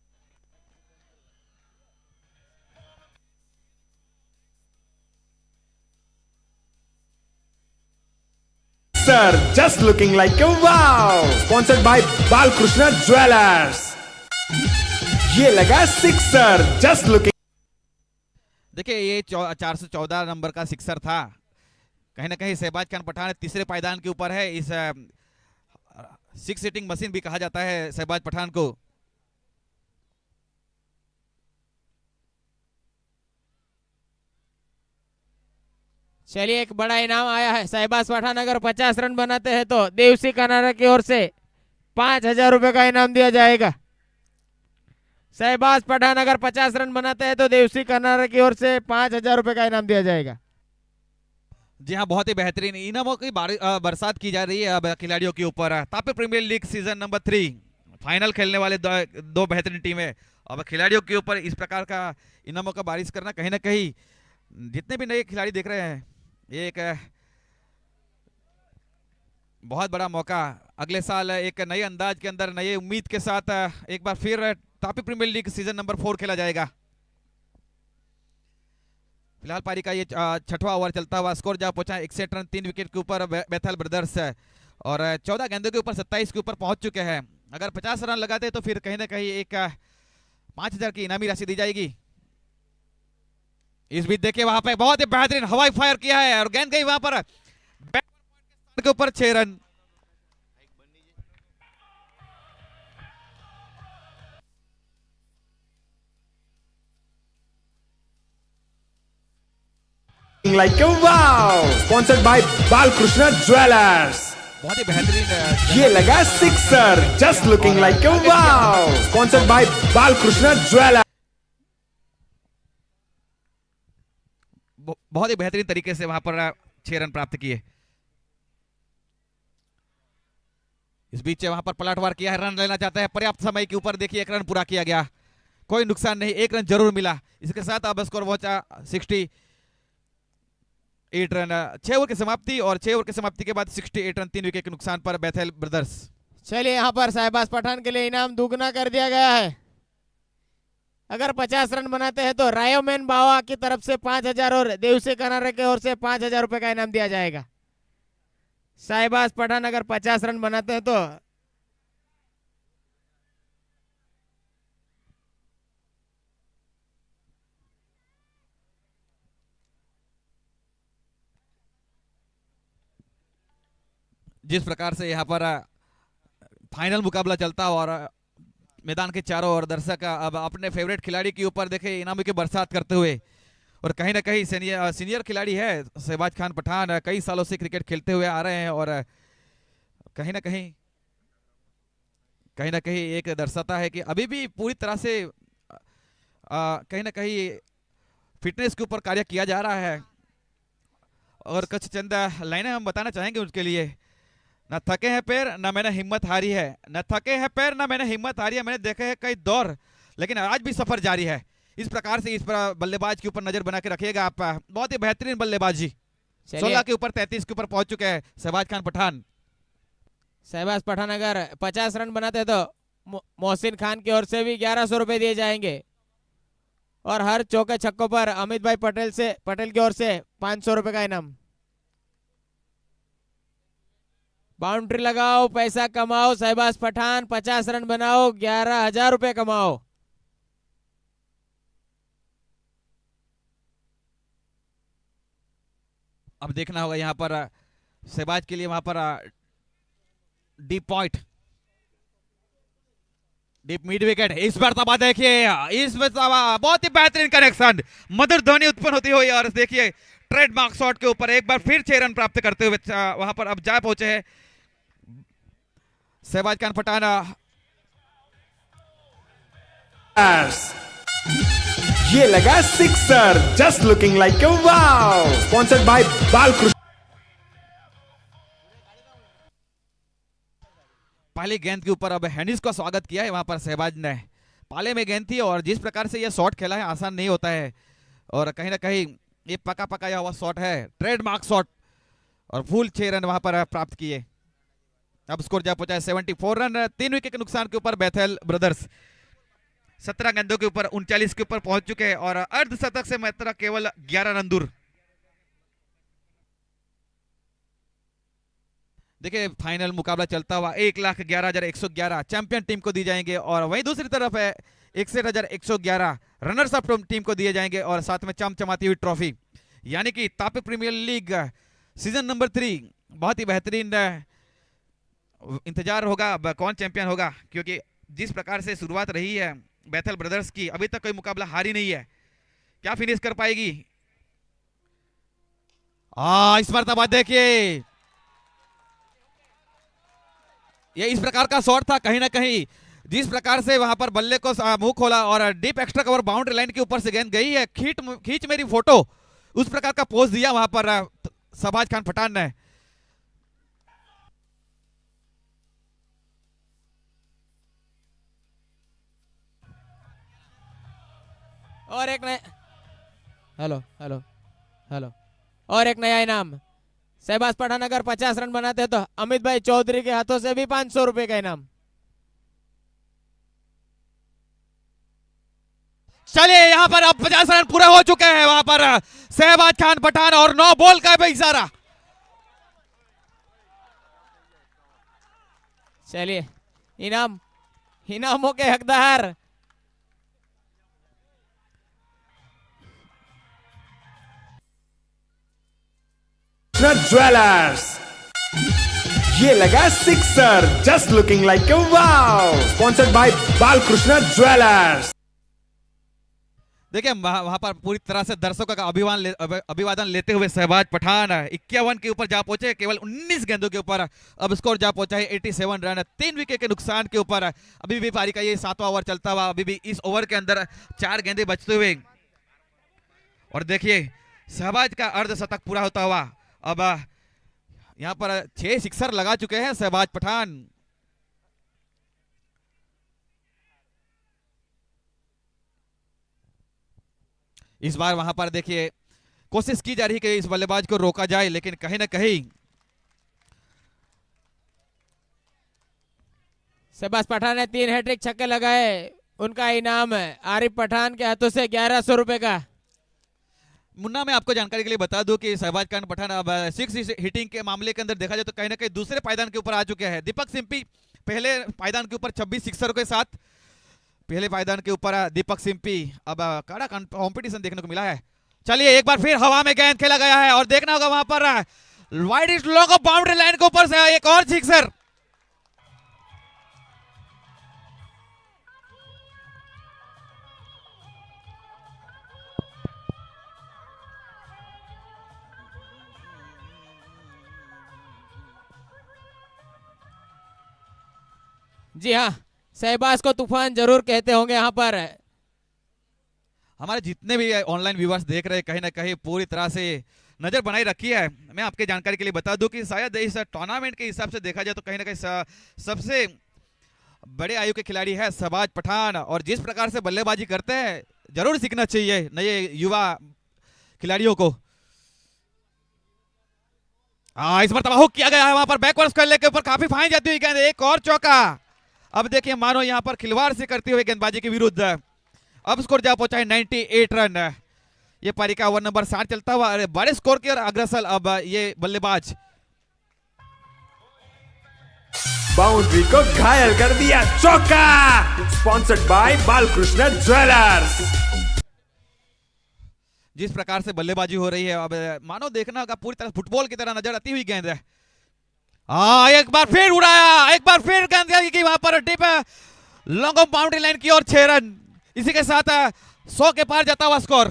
Speaker 3: Sixer just looking like a wow, sponsored by Balkrishna jewellers. ये लगा सिक्सर जस्ट लुकिंग।
Speaker 2: देखिए ये 414 नंबर का सिक्सर था। कहीं ना कहीं शहबाज खान पठान तीसरे पायदान के ऊपर है। इस सिक्स हिटिंग मशीन भी कहा जाता है शहबाज पठान को।
Speaker 1: चलिए एक बड़ा इनाम आया है। शहबाज पठान अगर 50 रन बनाते हैं तो देवसी कनारा की ओर से 5,000 रुपए का इनाम दिया जाएगा। शहबाज पठान अगर 50 रन बनाते हैं तो देवसी कनारा की ओर से 5,000 रुपए का इनाम दिया जाएगा।
Speaker 2: जी हाँ, बहुत ही बेहतरीन इनामों की बरसात की जा रही है अब खिलाड़ियों के ऊपर। Tapi premier league season number 3 final खेलने वाले दो बेहतरीन टीमें। अब खिलाड़ियों के ऊपर इस प्रकार का इनामों का बारिश करना कहीं ना कहीं जितने भी नए खिलाड़ी देख रहे हैं ये एक बहुत बड़ा मौका। अगले साल एक नए अंदाज के अंदर नए उम्मीद के साथ एक बार फिर Tapi premier league season number 4 खेला जाएगा। फिलहाल पारी का ये छठवां ओवर चलता हुआ स्कोर जा पहुंचा 61 रन 3 विकेट के ऊपर बेथल ब्रदर्स और 14 गेंदों के ऊपर 27 के ऊपर पहुंच चुके हैं। अगर 50 रन लगाते तो फिर कहीं ना कहीं एक 5,000 की इनामी राशि दी जाएगी। इस बीच देखिए वहां पे बहुत ही बेहतरीन हवाई फायर किया है और गेंद गई वहां पर के ऊपर 6 run.
Speaker 3: Like a wow, sponsored by Balkrishna jewellers.
Speaker 2: बहुत ही बेहतरीन
Speaker 3: ये लगा sixer just looking like a wow, sponsored by Balkrishna jewellers.
Speaker 2: बहुत ही बेहतरीन तरीके से वहां पर 6 रन प्राप्त किए। इस बीच वहां पर पलटवार किया है, रन लेना चाहता है पर्याप्त समय के ऊपर। देखिए 1 रन पूरा किया गया, कोई नुकसान नहीं, 1 रन जरूर मिला। इसके साथ अब स्कोर पहुंचा 68 रन। 6 ओवर की समाप्ति और 6 ओवर की समाप्ति के बाद 68 रन 3 विकेट के नुकसान पर बेथल ब्रदर्स।
Speaker 1: चलिए यहाँ पर शहबाज पठान के लिए इनाम दुगना कर दिया गया है। अगर 50 रन बनाते हैं तो रायोमैन बावा की तरफ से 5,000 और देवसी कनारा की ओर से 5,000 रुपए का इनाम दिया जाएगा। शहबाज पठान अगर 50 रन बनाते हैं तो
Speaker 2: जिस प्रकार से यहाँ पर फाइनल मुकाबला चलता और मैदान के चारों ओर दर्शक अब अपने फेवरेट खिलाड़ी के ऊपर देखे इनामी की बरसात करते हुए। और कहीं ना कहीं सीनियर खिलाड़ी है शहबाज खान पठान, कई सालों से क्रिकेट खेलते हुए आ रहे हैं और कहीं ना कहीं एक दर्शाता है कि अभी भी पूरी तरह से कहीं ना कहीं फिटनेस के ऊपर कार्य किया जा रहा है। और कुछ चंद लाइनें हम बताना चाहेंगे उसके लिए। न थके हैं पैर न मैंने हिम्मत हारी है, न थके हैं पैर न मैंने हिम्मत हारी है। मैंने देखे हैं कई दौर लेकिन आज भी सफर जारी है। इस प्रकार से इस पर बल्लेबाज के ऊपर नजर बना के रखिएगा आप। बहुत ही बेहतरीन बल्लेबाजी, 16 के ऊपर 33 के ऊपर पहुंच चुके हैं शहबाज खान पठान।
Speaker 1: शहबाज पठान अगर 50 रन बनाते तो मोहसिन खान की ओर से भी 1,100 रुपए दिए जाएंगे और हर चौके छक्कों पर अमित भाई पटेल की ओर से 500 रुपए का इनाम। बाउंड्री लगाओ, पैसा कमाओ, शहबाज पठान 50 रन बनाओ, 11,000 रुपए कमाओ।
Speaker 2: अब देखना होगा यहाँ पर शहबाज के लिए वहां पर deep point, deep mid wicket. इस बार तबाह देखिए, इस बार बहुत ही बेहतरीन कनेक्शन, मधुर ध्वनि उत्पन्न होती हुई और देखिए ट्रेडमार्क शॉट के ऊपर एक बार फिर 6 रन प्राप्त करते हुए वहां पर अब जा पहुंचे हैं शहबाज खान पठान।
Speaker 3: ये लगा sixer just looking like a wow, sponsored by Balkrishna.
Speaker 2: पहली गेंद के ऊपर अब हैनिस का स्वागत किया है वहां पर शहबाज ने। पाले में गेंद थी और जिस प्रकार से यह शॉट खेला है आसान नहीं होता है और कहीं ना कहीं ये पका पकाया हुआ शॉट है, ट्रेडमार्क शॉट और फुल 6 रन वहां पर प्राप्त किए। अब स्कोर जा पहुंचा है 74 रन 3 विकेट के नुकसान के ऊपर बेथल ब्रदर्स। 17 गेंदों के ऊपर 39 के ऊपर पहुंच चुके हैं और अर्धशतक से मात्र केवल 11 रन दूर। देखिए फाइनल मुकाबला चलता हुआ 1,11,111 चैंपियन टीम को दी जाएंगे और वहीं दूसरी तरफ है 61,111 रनर्स अप टीम को दिए जाएंगे और साथ में चमचमाती हुई ट्रॉफी, यानी कि Tapi premier league season number 3। बहुत ही बेहतरीन इंतजार होगा अब कौन चैंपियन होगा, क्योंकि जिस प्रकार से शुरुआत रही है बैथल ब्रदर्स की, अभी तक कोई मुकाबला हारी नहीं है। क्या फिनिश कर पाएगी? इस मरतबा देखिए ये इस प्रकार का शॉट था, कहीं ना कहीं जिस प्रकार से वहां पर बल्ले को मुंह खोला और deep extra cover boundary line के ऊपर से गेंद गई है, खींच मेरी फोटो, उस प्रकार का पोज दिया वहां पर शहबाज खान पठान ने।
Speaker 1: और एक नया हेलो हेलो हेलो और एक नया इनाम। शहबाज पठान अगर 50 रन बनाते हैं तो अमित भाई चौधरी के हाथों से भी 500 रुपए का इनाम।
Speaker 2: चलिए यहां पर अब 50 रन पूरे हो चुके हैं वहां पर शहबाज खान पठान और 9 बॉल का भी इशारा।
Speaker 1: चलिए इनामों के हकदार
Speaker 3: ज्वेलर्स, ये लगा sixer, just looking like a wow, sponsored by Balkrishna jewellers.
Speaker 2: देखिए वहां पर पूरी तरह से दर्शकों का अभिवादन लेते हुए शहबाज पठान 51 के ऊपर जा पहुंचे, केवल 19 गेंदों के ऊपर अब स्कोर जा पहुंचा है 87 रन, 3 विकेट के नुकसान के ऊपर। अभी भी पारी का ये 7वां ओवर चलता हुआ, अभी भी इस ओवर के अंदर 4 गेंदें बचते हुए और देखिए शहबाज का अर्धशतक पूरा होता हुआ। अब यहां पर 6 सिक्सर लगा चुके हैं शहबाज पठान। इस बार वहां पर देखिए कोशिश की जा रही है कि इस बल्लेबाज को रोका जाए, लेकिन कहीं ना कहीं
Speaker 1: शहबाज पठान ने 3 हैट्रिक छक्के लगाए, उनका इनाम आरिफ पठान के हाथों से 1100 रुपए का।
Speaker 2: मुन्ना मैं आपको जानकारी के लिए बता दूं कि शहबाज खान पठान अब 6 हिटिंग के मामले के अंदर देखा जाए तो कहीं ना कहीं दूसरे पायदान के ऊपर आ चुके हैं। दीपक सिंपी पहले पायदान के ऊपर 26 सिक्सरों के साथ, पहले पायदान के ऊपर दीपक सिंपी। अब कड़ा कंपटीशन देखने को मिला है। चलिए एक बार फिर हवा में गेंद खेला गया है और देखना होगा वहां पर wide is long off boundary line के ऊपर से एक और सिक्सर।
Speaker 1: जी हाँ, शहबाज को तूफान जरूर कहते होंगे। यहाँ पर
Speaker 2: हमारे जितने भी ऑनलाइन व्यूअर्स देख रहे हैं कहीं ना कहीं पूरी तरह से नजर बनाई रखी है। मैं आपके जानकारी के लिए बता दूं कि शायद इस टूर्नामेंट के हिसाब से देखा जाए तो कहीं ना कहीं सबसे बड़े आयु के खिलाड़ी है शहबाज पठान, और जिस प्रकार से बल्लेबाजी करते हैं जरूर सीखना चाहिए नए युवा खिलाड़ियों को। इस बार हुक किया गया है वहां पर बैकवर्ड स्क्वायर के ऊपर, काफी फाइन जाती हुई गेंद, एक और चौका। अब देखिए मानो यहां पर खिलवाड़ से करते हुए गेंदबाजी के विरुद्ध अब स्कोर जा पहुंचा है 98 रन। ये पारी का ओवर नंबर 60 चलता हुआ, अरे बड़े स्कोर की और अग्रसर अब ये बल्लेबाज
Speaker 3: बाउंड्री को घायल कर दिया, चौका, स्पॉन्सर्ड बाय बालकृष्ण ज्वेलर्स।
Speaker 2: जिस प्रकार से बल्लेबाजी हो रही है अब मानो देखना होगा पूरी तरह फुटबॉल की तरह नजर आती हुई गेंद है। एक बार फिर उड़ाया, एक बार फिर गेंद की वहां पर tip long off boundary line की और 6 रन। इसी के साथ 100 के पार जाता हुआ स्कोर।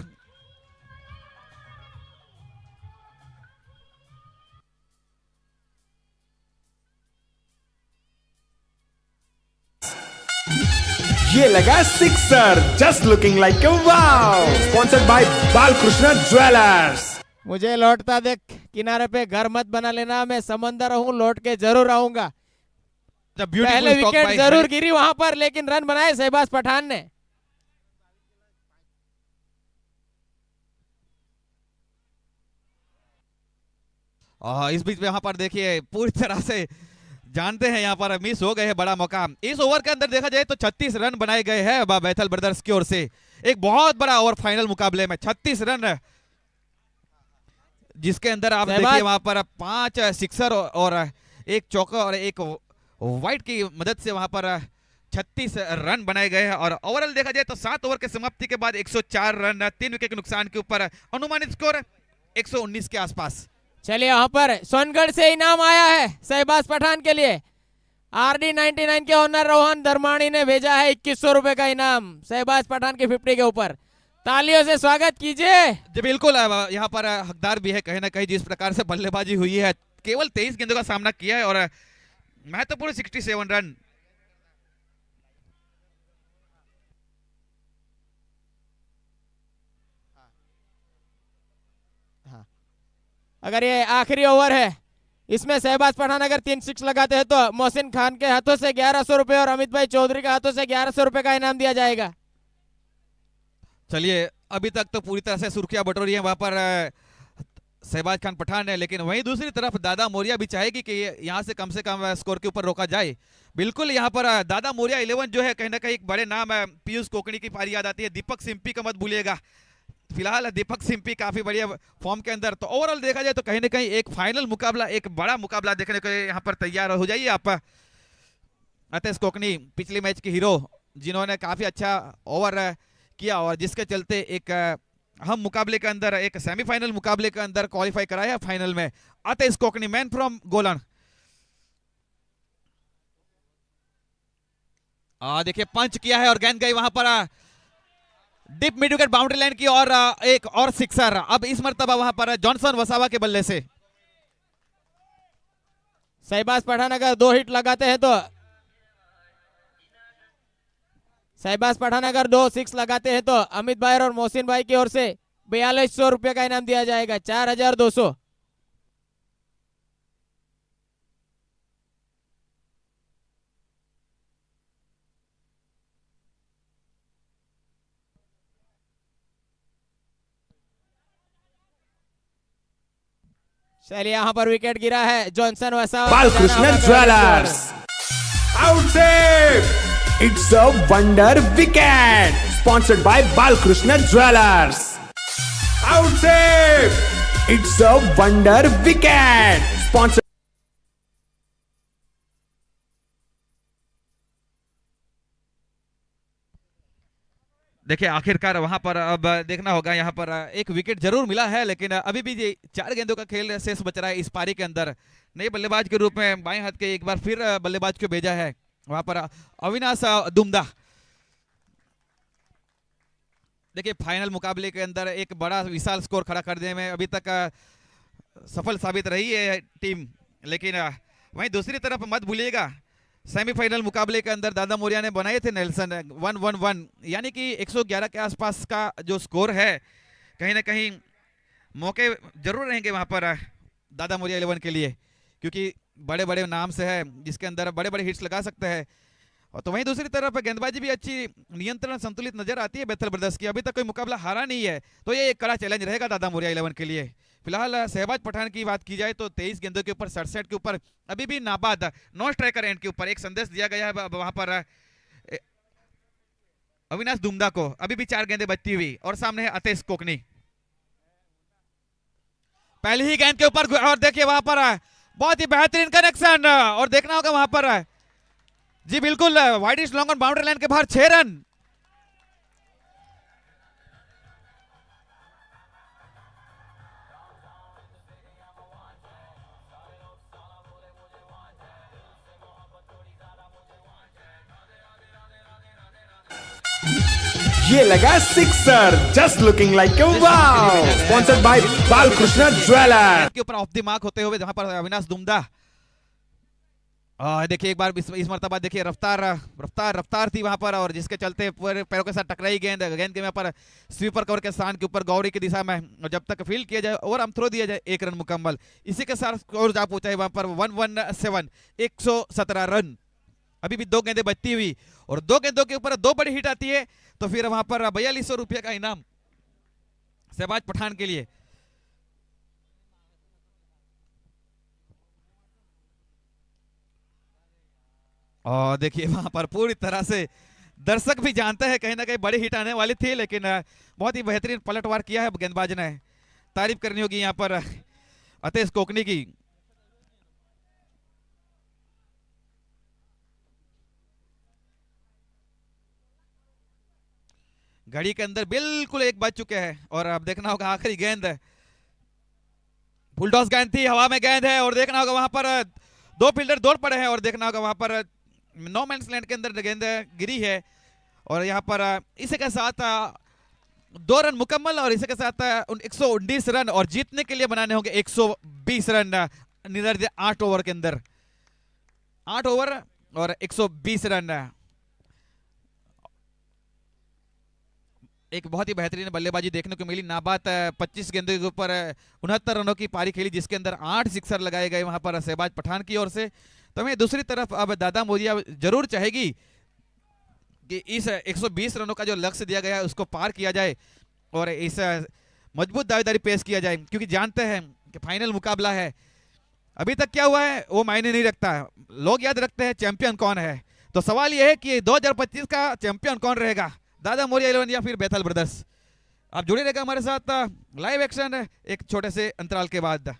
Speaker 3: ये लगा sixer, just looking like a wow, sponsored by Balkrishna jewellers.
Speaker 1: मुझे लौटता देख किनारे पे घर मत बना लेना, मैं समंदर हूँ, लौट के जरूर आऊंगा। पहले विकेट जरूर गिरी वहां पर, लेकिन रन बनाए शहबाज पठान ने।
Speaker 2: इस बीच में यहाँ पर देखिए पूरी तरह से जानते हैं यहाँ पर मिस हो गए हैं बड़ा मौका। इस ओवर के अंदर देखा जाए तो 36 रन बनाए गए हैं बैथल ब्रदर्स की ओर से। एक बहुत बड़ा ओवर फाइनल मुकाबले में 36 रन, जिसके अंदर आप देखिए वहां पर 5 सिक्सर और एक चौका और एक वाइड की मदद से वहां पर 36 रन बनाए गए हैं। और ओवरऑल देखा जाए तो 7 ओवर के समाप्ति के बाद 104 रन, 3 विकेट के नुकसान के ऊपर अनुमानित स्कोर 119 के आसपास।
Speaker 1: चलिए यहाँ पर सोनगढ़ से इनाम आया है शहबाज पठान के लिए। RD 99 के ओनर रोहन धर्माणी ने भेजा है 2100 रुपए का इनाम शहबाज पठान की 50 के ऊपर। तालियों से स्वागत कीजिए।
Speaker 2: जी बिल्कुल, यहाँ पर हकदार भी है कहीं ना कहीं। जिस प्रकार से बल्लेबाजी हुई है, केवल 23 गेंदों का सामना किया है और महत्वपूर्ण 67 रन।
Speaker 1: अगर ये आखिरी ओवर है, इसमें शहबाज पठान अगर 3 6 लगाते हैं तो मोहसिन खान के हाथों से 1100 रुपए और अमित भाई चौधरी के हाथों से 1100 रुपए का इनाम दिया जाएगा।
Speaker 2: चलिए, अभी तक तो पूरी तरह से सुर्खियां बटोरी है वहां पर शहबाज खान पठान है, लेकिन वहीं दूसरी तरफ दादा मोरिया भी चाहेगी कि यहां से कम स्कोर के ऊपर रोका जाए। बिल्कुल, यहां पर दादा मोरिया 11 जो है कहीं ना कहीं एक बड़े नाम है। पीयूष कोकणी की पारी याद आती है, दीपक सिंपी का मत भूलिएगा। फिलहाल दीपक सिंपी काफी बढ़िया फॉर्म के अंदर। तो ओवरऑल देखा जाए तो कहीं ना कहीं एक फाइनल मुकाबला, एक बड़ा मुकाबला देखने को यहाँ पर तैयार हो जाइए आप। अतेश कोकणी पिछले मैच के हीरो, जिन्होंने काफी अच्छा ओवर किया और जिसके चलते एक अहम मुकाबले के अंदर, एक सेमीफाइनल मुकाबले के अंदर क्वालिफाई कराया फाइनल में। अतेश कोकणी, मैन फ्रॉम गोलन। देखिए पंच किया है और गेंद गई वहां पर deep mid wicket boundary line की और एक और सिक्सर। अब इस मर्तबा वहां पर जॉनसन वसावा के बल्ले से
Speaker 1: शहबाज पठान अगर 2 हिट लगाते हैं तो शहबाज पठान अगर 2 6 लगाते हैं तो अमित भाई और मोहसिन भाई की ओर से 4200 रुपए का इनाम दिया जाएगा, 4200। चलिए यहाँ पर विकेट गिरा है Johnson Vasava.
Speaker 3: Balkrishna jewellers out से It's a wonder wicket sponsored by Balkrishna Jewelers. Out save! It's a wonder wicket sponsored.
Speaker 2: देखिए आखिरकार वहां पर अब देखना होगा। यहाँ पर एक विकेट जरूर मिला है, लेकिन अभी भी ये 4 गेंदों का खेल शेष बच रहा है इस पारी के अंदर। नए बल्लेबाज के रूप में बाएं हाथ के एक बार फिर बल्लेबाज को भेजा है वहां पर अविनाश दुमदा। देखिए फाइनल मुकाबले के अंदर एक बड़ा विशाल स्कोर खड़ा कर देने में अभी तक सफल साबित रही है टीम, लेकिन वहीं दूसरी तरफ मत भूलिएगा सेमीफाइनल मुकाबले के अंदर दादा मोरिया ने बनाए थे नेल्सन 111, यानी कि 111 के आसपास का जो स्कोर है। कहीं ना कहीं मौके जरूर रहेंगे वहां पर दादा मोरिया 11 के लिए, क्योंकि बड़े बड़े नाम से है जिसके अंदर बड़े बड़े हिट्स लगा सकते हैं। और तो वहीं दूसरी तरफ गेंदबाजी भी अच्छी नियंत्रण संतुलित नजर आती है बेथल ब्रदर्स की। अभी तक कोई मुकाबला हारा नहीं है, तो ये एक कड़ा चैलेंज रहेगा दादा मोरिया 11 के लिए। फिलहाल शहबाज पठान की बात की जाए तो 23 गेंदों के ऊपर 67 के ऊपर अभी भी नाबाद, नॉन स्ट्राइकर एंड के ऊपर एक संदेश दिया गया है वहां पर अविनाश दुमदा को। अभी भी 4 गेंदें बचती हुई और सामने है अतेश कोकनी। पहली ही गेंद के ऊपर और देखिए वहां पर बहुत ही बेहतरीन कनेक्शन और देखना होगा वहां पर जी बिल्कुल widish long on boundary line के बाहर 6 रन।
Speaker 3: ये लगा sixer just looking like a wow sponsored by Balkrishna jewellers
Speaker 2: के ऊपर ऑफ द मार्क होते हुए जहां पर अविनाश दुमदा। देखिए एक बार इस मर्तबा देखिए रफ्तार थी वहां पर, और जिसके चलते पूरे पैरों के साथ टकराई गेंद के वहां पर स्वीपर कवर के स्थान के ऊपर गौरी की दिशा में, और जब तक फील्ड किया जाए ओवर हम थ्रो दिया जाए 1 रन मुकम्मल। इसी के साथ स्कोर जा पहुंचा है वहां पर 117 117 रन। अभी भी 2 गेंदें बचती हुई और 2 गेंदों के ऊपर 2 बड़ी हिट आती है तो फिर वहां पर 4200 रुपये का इनाम शहबाज पठान के लिए। और देखिए वहां पर पूरी तरह से दर्शक भी जानते हैं कहीं ना कहीं बड़ी हिट आने वाली थी, लेकिन बहुत ही बेहतरीन पलटवार किया है गेंदबाज ने। तारीफ करनी होगी यहाँ पर अतेश कोकनी की। घड़ी के अंदर बिल्कुल 1 बज चुके हैं और अब देखना होगा आखिरी गेंद है, फुल टॉस गेंद थी, हवा में गेंद है और देखना होगा वहां पर 2 फील्डर दौड़ पड़े हैं और देखना होगा वहां पर नो मैंस लैंड के अंदर गेंद गिरी है और यहाँ पर इसी के साथ 2 रन मुकम्मल और इसी के साथ 119 रन और जीतने के लिए बनाने होंगे 120 रन निर्धारित 8 ओवर के अंदर, 8 ओवर और 120 रन। एक बहुत ही बेहतरीन बल्लेबाजी देखने को मिली, नाबाद 25 गेंदों के ऊपर 69 रनों की पारी खेली जिसके अंदर 8 सिक्सर लगाए गए वहां पर शहबाज पठान की ओर से। तो हमें दूसरी तरफ अब दादा मोदिया जरूर चाहेगी कि इस 120 रनों का जो लक्ष्य दिया गया है उसको पार किया जाए और इस मजबूत दावेदारी पेश किया जाए, क्योंकि जानते हैं कि फाइनल मुकाबला है। अभी तक क्या हुआ है वो मायने नहीं रखता, लोग याद रखते हैं चैंपियन कौन है। तो सवाल यह है कि 2025 का चैंपियन कौन रहेगा, दादा मोदिया 11 या फिर बेथल ब्रदर्स। आप जुड़े रहेगा हमारे साथ लाइव एक्शन एक छोटे से अंतराल के बाद।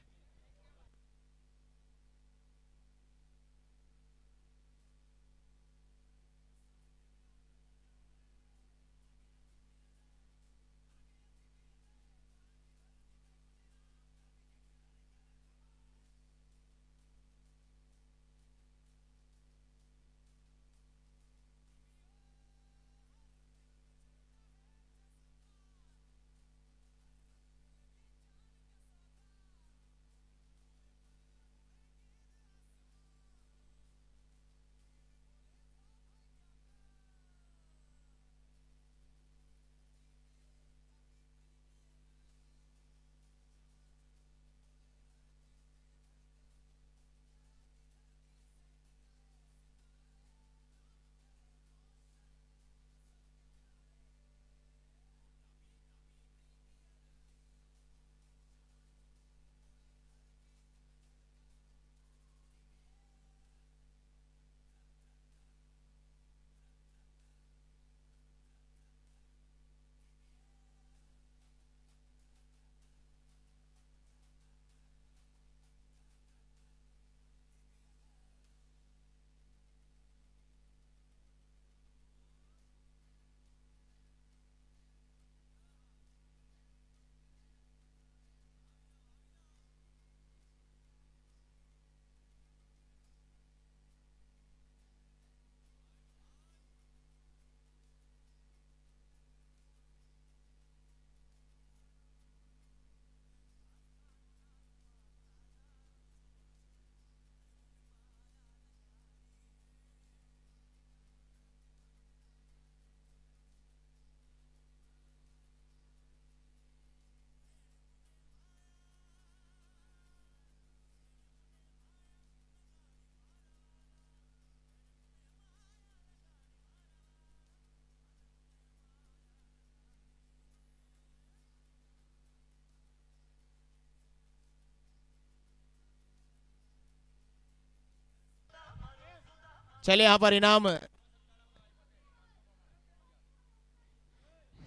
Speaker 1: चलिए यहाँ पर इनाम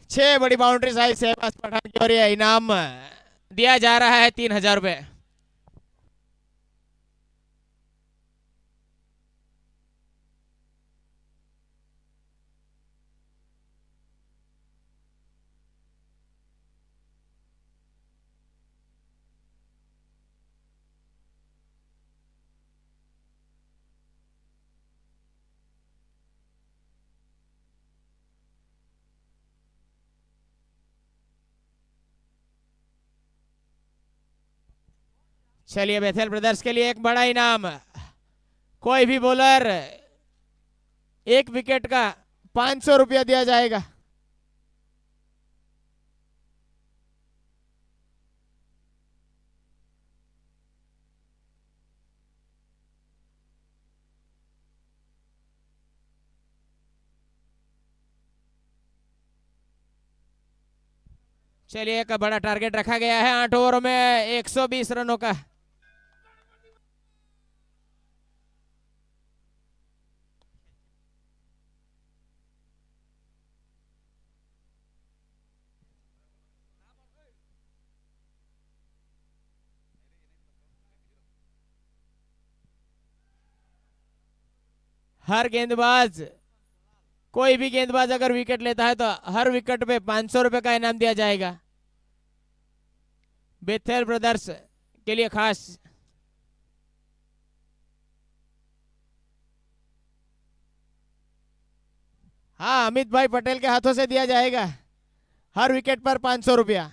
Speaker 1: 6 बड़ी बाउंड्री साइज शहबाज पठान की ओर ये इनाम दिया जा रहा है 3000 रुपए। चलिए बेथल ब्रदर्स के लिए एक बड़ा इनाम, कोई भी बॉलर 1 विकेट का 500 रुपया दिया जाएगा। चलिए एक बड़ा टारगेट रखा गया है 8 ओवरों में 120 रनों का। हर गेंदबाज कोई भी गेंदबाज अगर विकेट लेता है तो हर विकेट पे 500 रुपए का इनाम दिया जाएगा, बेथेल ब्रदर्स के लिए खास। हाँ, अमित भाई पटेल के हाथों से दिया जाएगा हर विकेट पर 500 रुपया।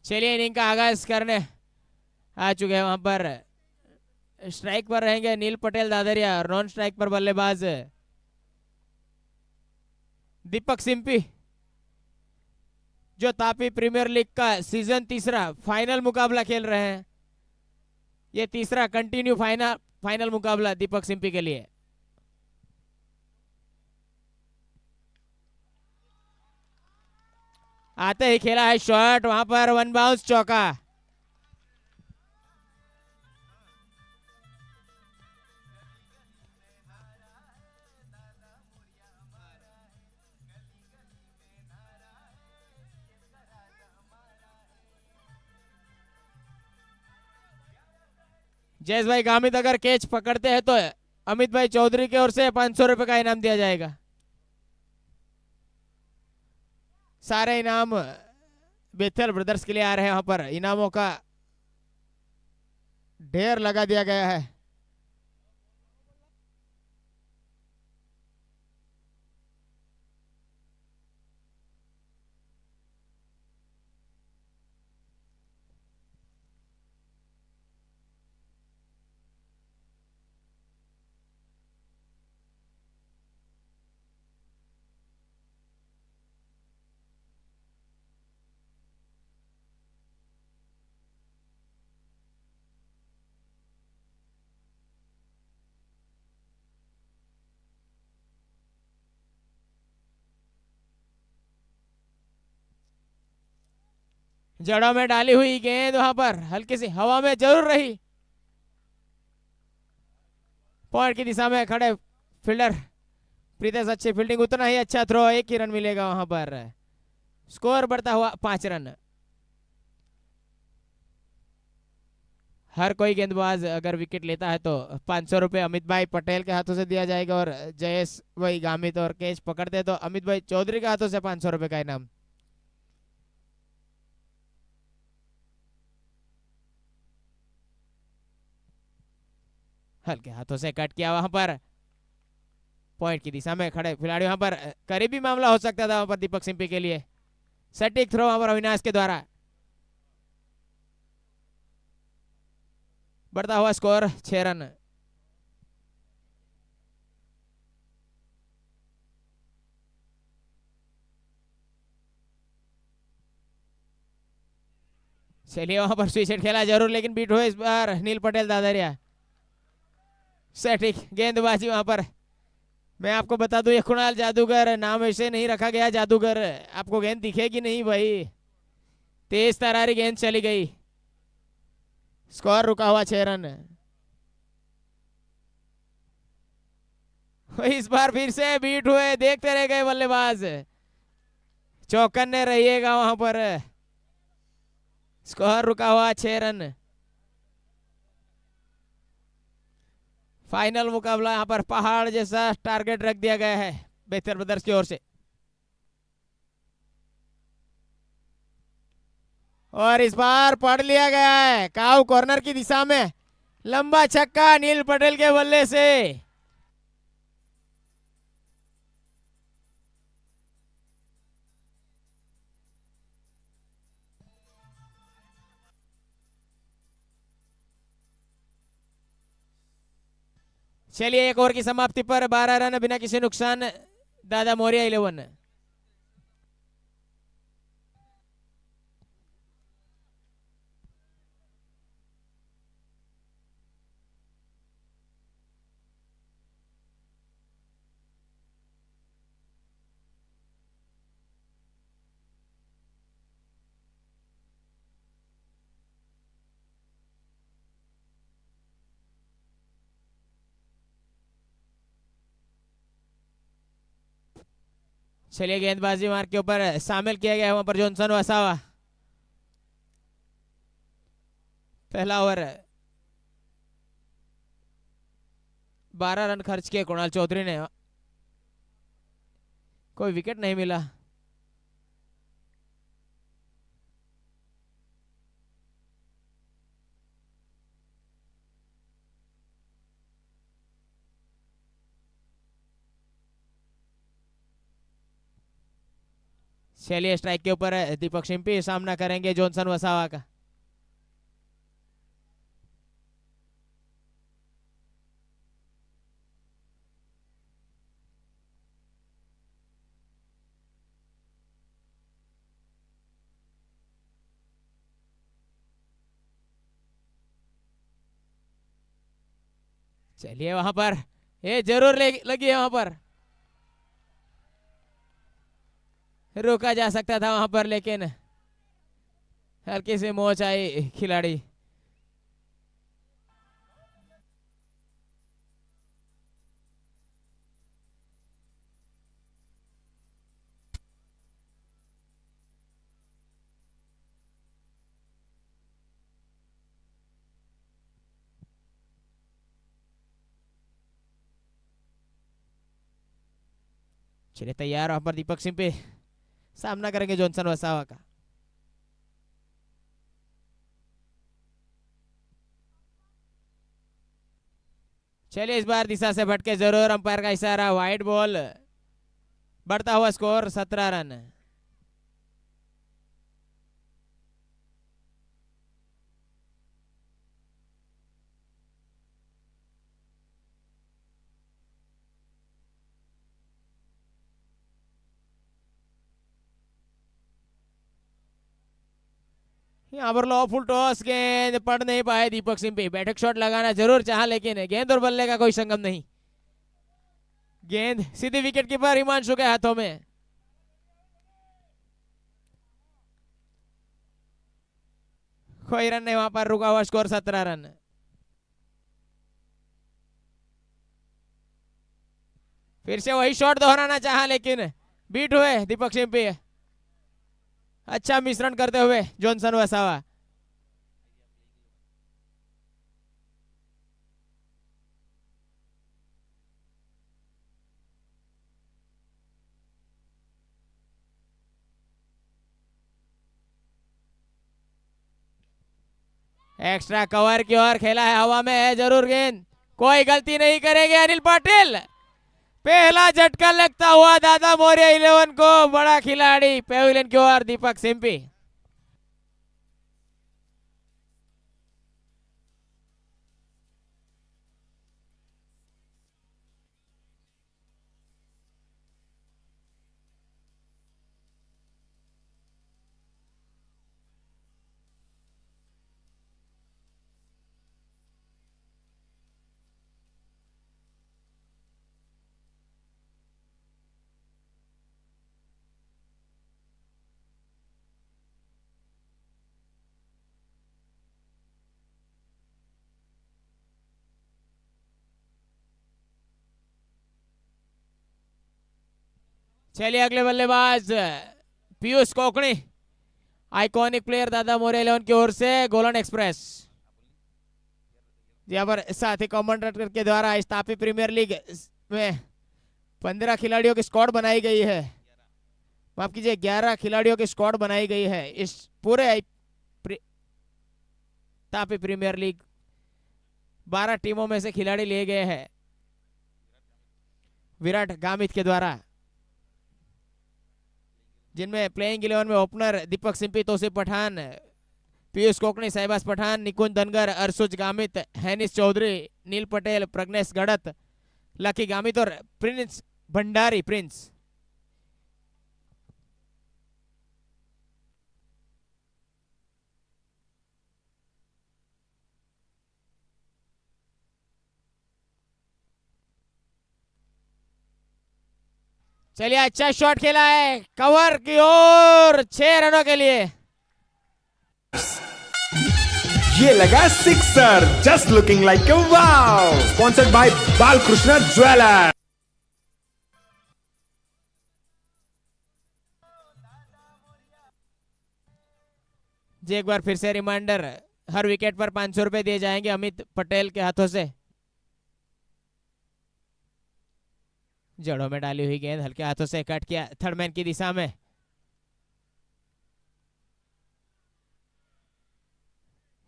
Speaker 1: चलिए इनिंग का आगाज करने आ चुके हैं। वहां पर स्ट्राइक पर रहेंगे नील पटेल दादरिया और नॉन स्ट्राइक पर बल्लेबाज दीपक सिंपी, जो तापी प्रीमियर लीग का सीजन तीसरा फाइनल मुकाबला खेल रहे हैं। ये तीसरा कंटिन्यू फाइनल मुकाबला दीपक सिंपी के लिए। आते ही खेला है शॉट, वहां पर वन बाउंस चौका। जयेश भाई गामित अगर कैच पकड़ते हैं तो अमित भाई चौधरी की ओर से 500 रुपए का इनाम दिया जाएगा। सारे इनाम बेथल ब्रदर्स के लिए आ रहे हैं। वहां पर इनामों का ढेर लगा दिया गया है। जड़ों में डाली हुई गेंद वहां पर हल्की सी हवा में जरूर रही। पॉइंट की दिशा में खड़े फील्डर प्रीतेश अच्छी फील्डिंग, उतना ही अच्छा थ्रो, एक ही रन मिलेगा वहां पर। स्कोर बढ़ता हुआ 5 रन। हर कोई गेंदबाज अगर विकेट लेता है तो 500 रुपए अमित भाई पटेल के हाथों से दिया जाएगा, और जयेश भाई गामित और कैच पकड़ते तो अमित भाई चौधरी के हाथों से 500 रुपए का इनाम। हल्के हाथों से कट किया वहां पर। पॉइंट की दिशा में खड़े खिलाड़ी, वहां पर करीबी मामला हो सकता था वहां पर दीपक सिंपी के लिए। सटीक थ्रो वहां पर अविनाश के द्वारा। बढ़ता हुआ स्कोर 6 रन। चलिए वहां पर स्विच हिट खेला जरूर, लेकिन बीट हुए इस बार नील पटेल दादरिया। सटीक गेंदबाजी वहां पर। मैं आपको बता दूं ये कुणाल जादूगर नाम ऐसे नहीं रखा गया जादूगर, आपको गेंद दिखेगी नहीं भाई। तेज तरारी गेंद चली गई। स्कोर रुका हुआ 6 रन। इस बार फिर से बीट हुए, देखते रह गए बल्लेबाज। चौकन्ने रहिएगा वहां पर। स्कोर रुका हुआ 6 रन। फाइनल मुकाबला यहाँ पर पहाड़ जैसा टारगेट रख दिया गया है बेथल ब्रदर्स की ओर से। और इस बार पढ़ लिया गया है काउ कॉर्नर की दिशा में। लंबा छक्का नील पटेल के बल्ले से। चलिए एक ओवर की समाप्ति पर 12 रन बिना किसी नुकसान, दादा मोरिया 11। चलिए गेंदबाजी मार्ग के ऊपर शामिल किया गया है वहां पर जॉनसन वसावा। पहला ओवर 12 रन खर्च किए कुणाल चौधरी ने, कोई विकेट नहीं मिला। चलिए स्ट्राइक के ऊपर दीपक शिंपी सामना करेंगे जॉनसन वसावा का। चलिए वहां पर ये जरूर लगी है, वहां पर रोका जा सकता था वहां पर, लेकिन हल्की से मोच आई खिलाड़ी। चलिए तैयार वहां पर दीपक सिंह पे सामना करेंगे जॉनसन वसावा का। चलिए इस बार दिशा से भटके जरूर, अंपायर का इशारा, वाइड बॉल, बढ़ता हुआ स्कोर 17 रन। यहाँ पर लो फुल टॉस, गेंद पड़ नहीं पाए दीपक सिंह पे। बैठक शॉट लगाना जरूर चाहा, लेकिन गेंद और बल्ले का कोई संगम नहीं। गेंद सीधी विकेट कीपर हिमांशु के हाथों में। कोई रन नहीं वहां पर, रुका हुआ स्कोर 17 रन। फिर से वही शॉट दोहराना चाहा, लेकिन बीट हुए दीपक सिंह पे। अच्छा मिश्रण करते हुए जॉनसन वसावा। एक्स्ट्रा कवर की ओर खेला है, हवा में है जरूर गेंद, कोई गलती नहीं करेंगे अनिल पाटिल। पहला झटका लगता हुआ दादा मोरिया 11 को, बड़ा खिलाड़ी पेविलियन की ओर दीपक सिंपी। चलिए अगले बल्लेबाज पीयूष कोकणी, आइकॉनिक प्लेयर दादा मोरिया 11 की ओर से गोलन एक्सप्रेस। यहाँ पर साथी कमेंटेटर के द्वारा इस तापी प्रीमियर लीग में 15 खिलाड़ियों की स्क्वाड बनाई गई है, माफ कीजिए 11 खिलाड़ियों की स्क्वाड बनाई गई है इस पूरे तापी प्रीमियर लीग। 12 टीमों में से खिलाड़ी लिए गए हैं विराट गामित के द्वारा, जिनमें प्लेइंग 11 में ओपनर दीपक सिंपी, तोसिफ पठान, पीयूष कोकणी, सहबाज पठान, निकुंज धनगर, अर्शुज गामित, हैनिस चौधरी, नील पटेल, प्रज्ञेश गड़त, लकी गामित और प्रिंस भंडारी। प्रिंस चलिए, अच्छा शॉट खेला है कवर की ओर 6 रनों के लिए।
Speaker 3: ये लगा sixer, just looking like a wow. Sponsored by Balkrishna jeweller.
Speaker 1: जी एक बार फिर से रिमाइंडर, हर विकेट पर 500 रुपए दिए जाएंगे अमित पटेल के हाथों से। जड़ों में डाली हुई गेंद हल्के हाथों से कट किया थर्ड मैन की दिशा में।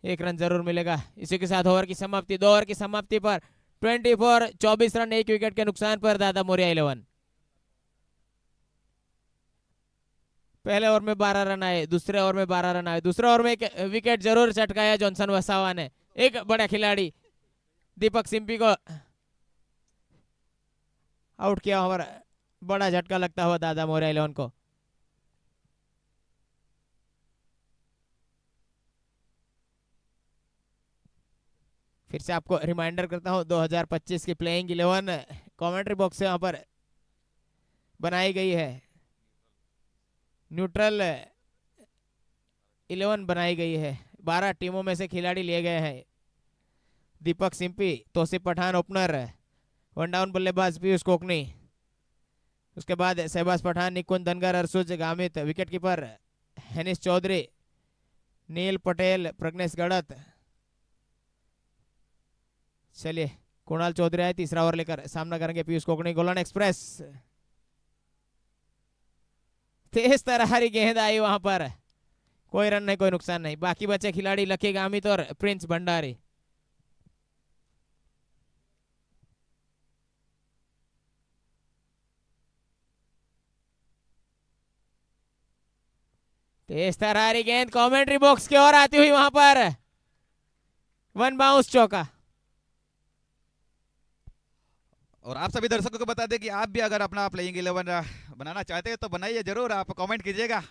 Speaker 1: एक रन जरूर मिलेगा। इसी के साथ ओवर की समाप्ति, 2 ओवर की समाप्ति पर 24 24 रन, 1 विकेट के नुकसान पर दादा मोरिया 11। पहले ओवर में 12 रन आए, दूसरे ओवर में 12 रन आए। दूसरे ओवर में एक विकेट जरूर चटकाया जॉनसन वसावा ने। एक बड़ा खिलाड़ी दीपक सिंपी को आउट किया और बड़ा झटका लगता हुआ दादा मोरिया 11 को। फिर से आपको रिमाइंडर करता हूं, 2025 की प्लेइंग 11 कमेंट्री बॉक्स से वहां पर बनाई गई है। न्यूट्रल 11 बनाई गई है। 12 टीमों में से खिलाड़ी लिए गए हैं। Deepak Simpi, Tausif Pathan opener, one down बल्लेबाज पीयूष कोकनी, उसके बाद सहबाज पठान, निकुंज धनगर, अर्शुज गामित, विकेट कीपर हैनिस चौधरी, नील पटेल, प्रज्ञेश गड़त। चलिए, कुणाल चौधरी आए तीसरा ओवर लेकर, सामना करेंगे पीयूष कोकनी। गोलन एक्सप्रेस, तेज तरह गेंद आई वहां पर, कोई रन नहीं, कोई नुकसान नहीं। बाकी बचे खिलाड़ी लकी गामित और प्रिंस भंडारी। तेज तरह गेंद कमेंट्री बॉक्स की ओर आती हुई वहां पर 1 बाउंस चौका।
Speaker 2: और आप सभी दर्शकों को बता दें कि आप भी अगर अपना प्लेइंग 11 बनाना चाहते हैं तो बनाइए जरूर, आप कमेंट कीजिएगा।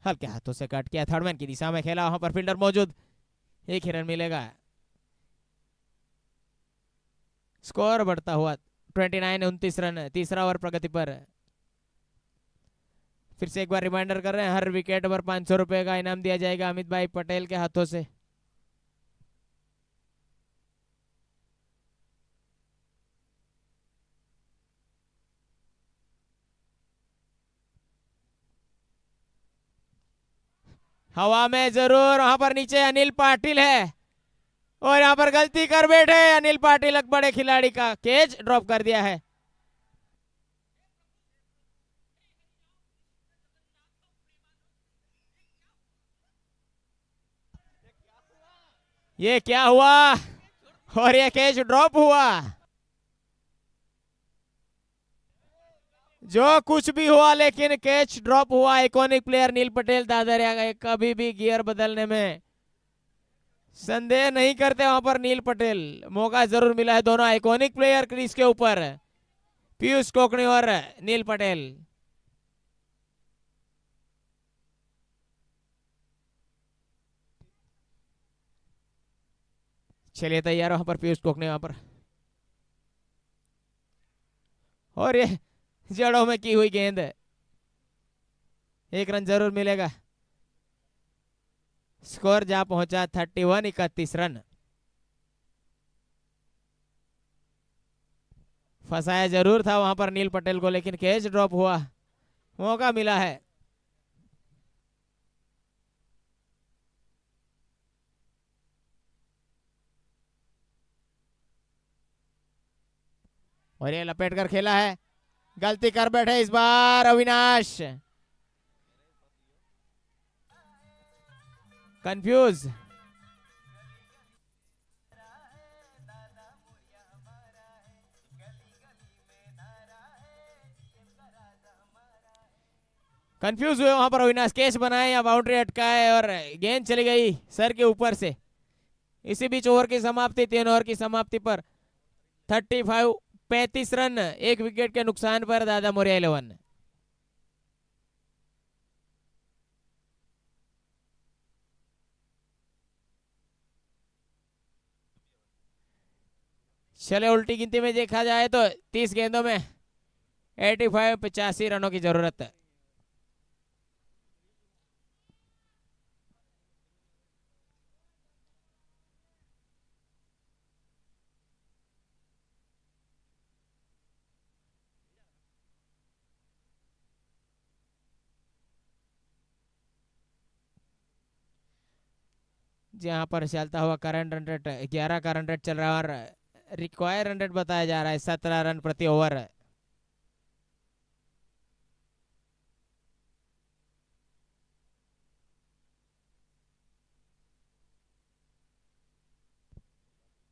Speaker 1: हल्के हाथों से कट किया, थर्ड मैन की दिशा में खेला, वहां पर फील्डर मौजूद, एक ही रन मिलेगा। स्कोर बढ़ता हुआ 29 29 रन, तीसरा ओवर प्रगति पर। फिर से एक बार रिमाइंडर कर रहे हैं, हर विकेट पर 500 रुपए का इनाम दिया जाएगा अमित भाई पटेल के हाथों से। हवा में जरूर, वहां पर नीचे अनिल पाटिल है और यहां पर गलती कर बैठे अनिल पाटिल, बड़े खिलाड़ी का कैच ड्रॉप कर दिया है। ये क्या हुआ और ये कैच ड्रॉप हुआ। जो कुछ भी हुआ लेकिन कैच ड्रॉप हुआ। आइकॉनिक प्लेयर नील पटेल दादरिया, कभी भी गियर बदलने में संदेह नहीं करते वहां पर नील पटेल। मौका जरूर मिला है, दोनों आइकॉनिक प्लेयर क्रीज के ऊपर, पीयूष कोकणी और नील पटेल। चलिए तैयार वहां पर पीयूष कोकणी वहां पर, और ये जड़ों में की हुई गेंद, एक रन जरूर मिलेगा। स्कोर जा पहुंचा 31 31 रन। फंसाया जरूर था वहां पर नील पटेल को, लेकिन कैच ड्रॉप हुआ, मौका मिला है। और ये लपेट कर खेला है, गलती कर बैठे इस बार अविनाश, कंफ्यूज। कंफ्यूज हुए वहां पर अविनाश, कैच बनाए या बाउंड्री अटकाए और गेंद चली गई सर के ऊपर से। इसी बीच ओवर की समाप्ति, 3 ओवर की समाप्ति पर 35 रन, 1 विकेट के नुकसान पर दादा मोरिया 11। चले उल्टी गिनती में देखा जाए तो 30 गेंदों में 85 रनों की जरूरत है। जहां पर चलता हुआ करंट रन रेट 11 का रन रेट चल रहा है और रिक्वायर रन रेट बताया जा रहा है 17 रन प्रति ओवर।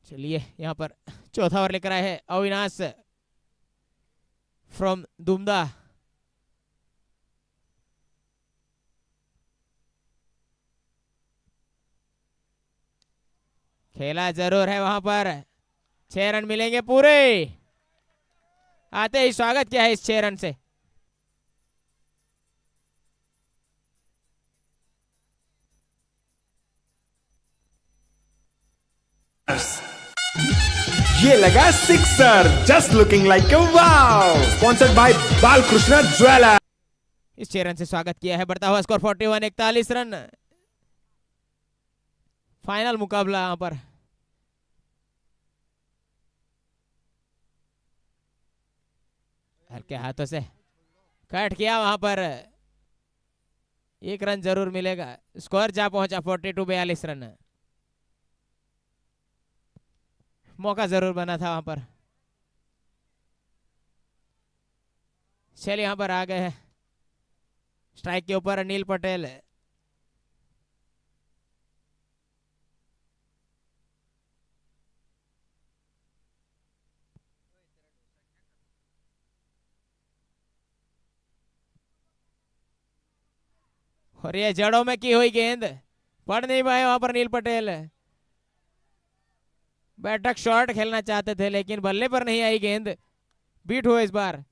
Speaker 1: चलिए यहाँ पर चौथा ओवर लेकर आए हैं अविनाश फ्रॉम दुमदा। खेला जरूर है वहां पर, 6 रन मिलेंगे पूरे। आते ही स्वागत किया है इस 6 रन से।
Speaker 3: ये लगा sixer, just looking like a wow. Sponsored by Balkrishna jewellers.
Speaker 1: इस 6 रन से स्वागत किया है, बढ़ता हुआ स्कोर 41, 41 रन। फाइनल मुकाबला यहां पर। हल्के हाथों से कट किया वहां पर, 1 रन जरूर मिलेगा। स्कोर जा पहुंचा 42, 42 रन। मौका जरूर बना था वहां पर। चलिए यहां पर आ गए हैं स्ट्राइक के ऊपर अनिल पटेल। और ये जड़ों में की हुई गेंद, पड़ नहीं पाए वहां पर अनिल पटेल। बैठक शॉट खेलना चाहते थे लेकिन बल्ले पर नहीं आई गेंद, बीट हुए इस बार।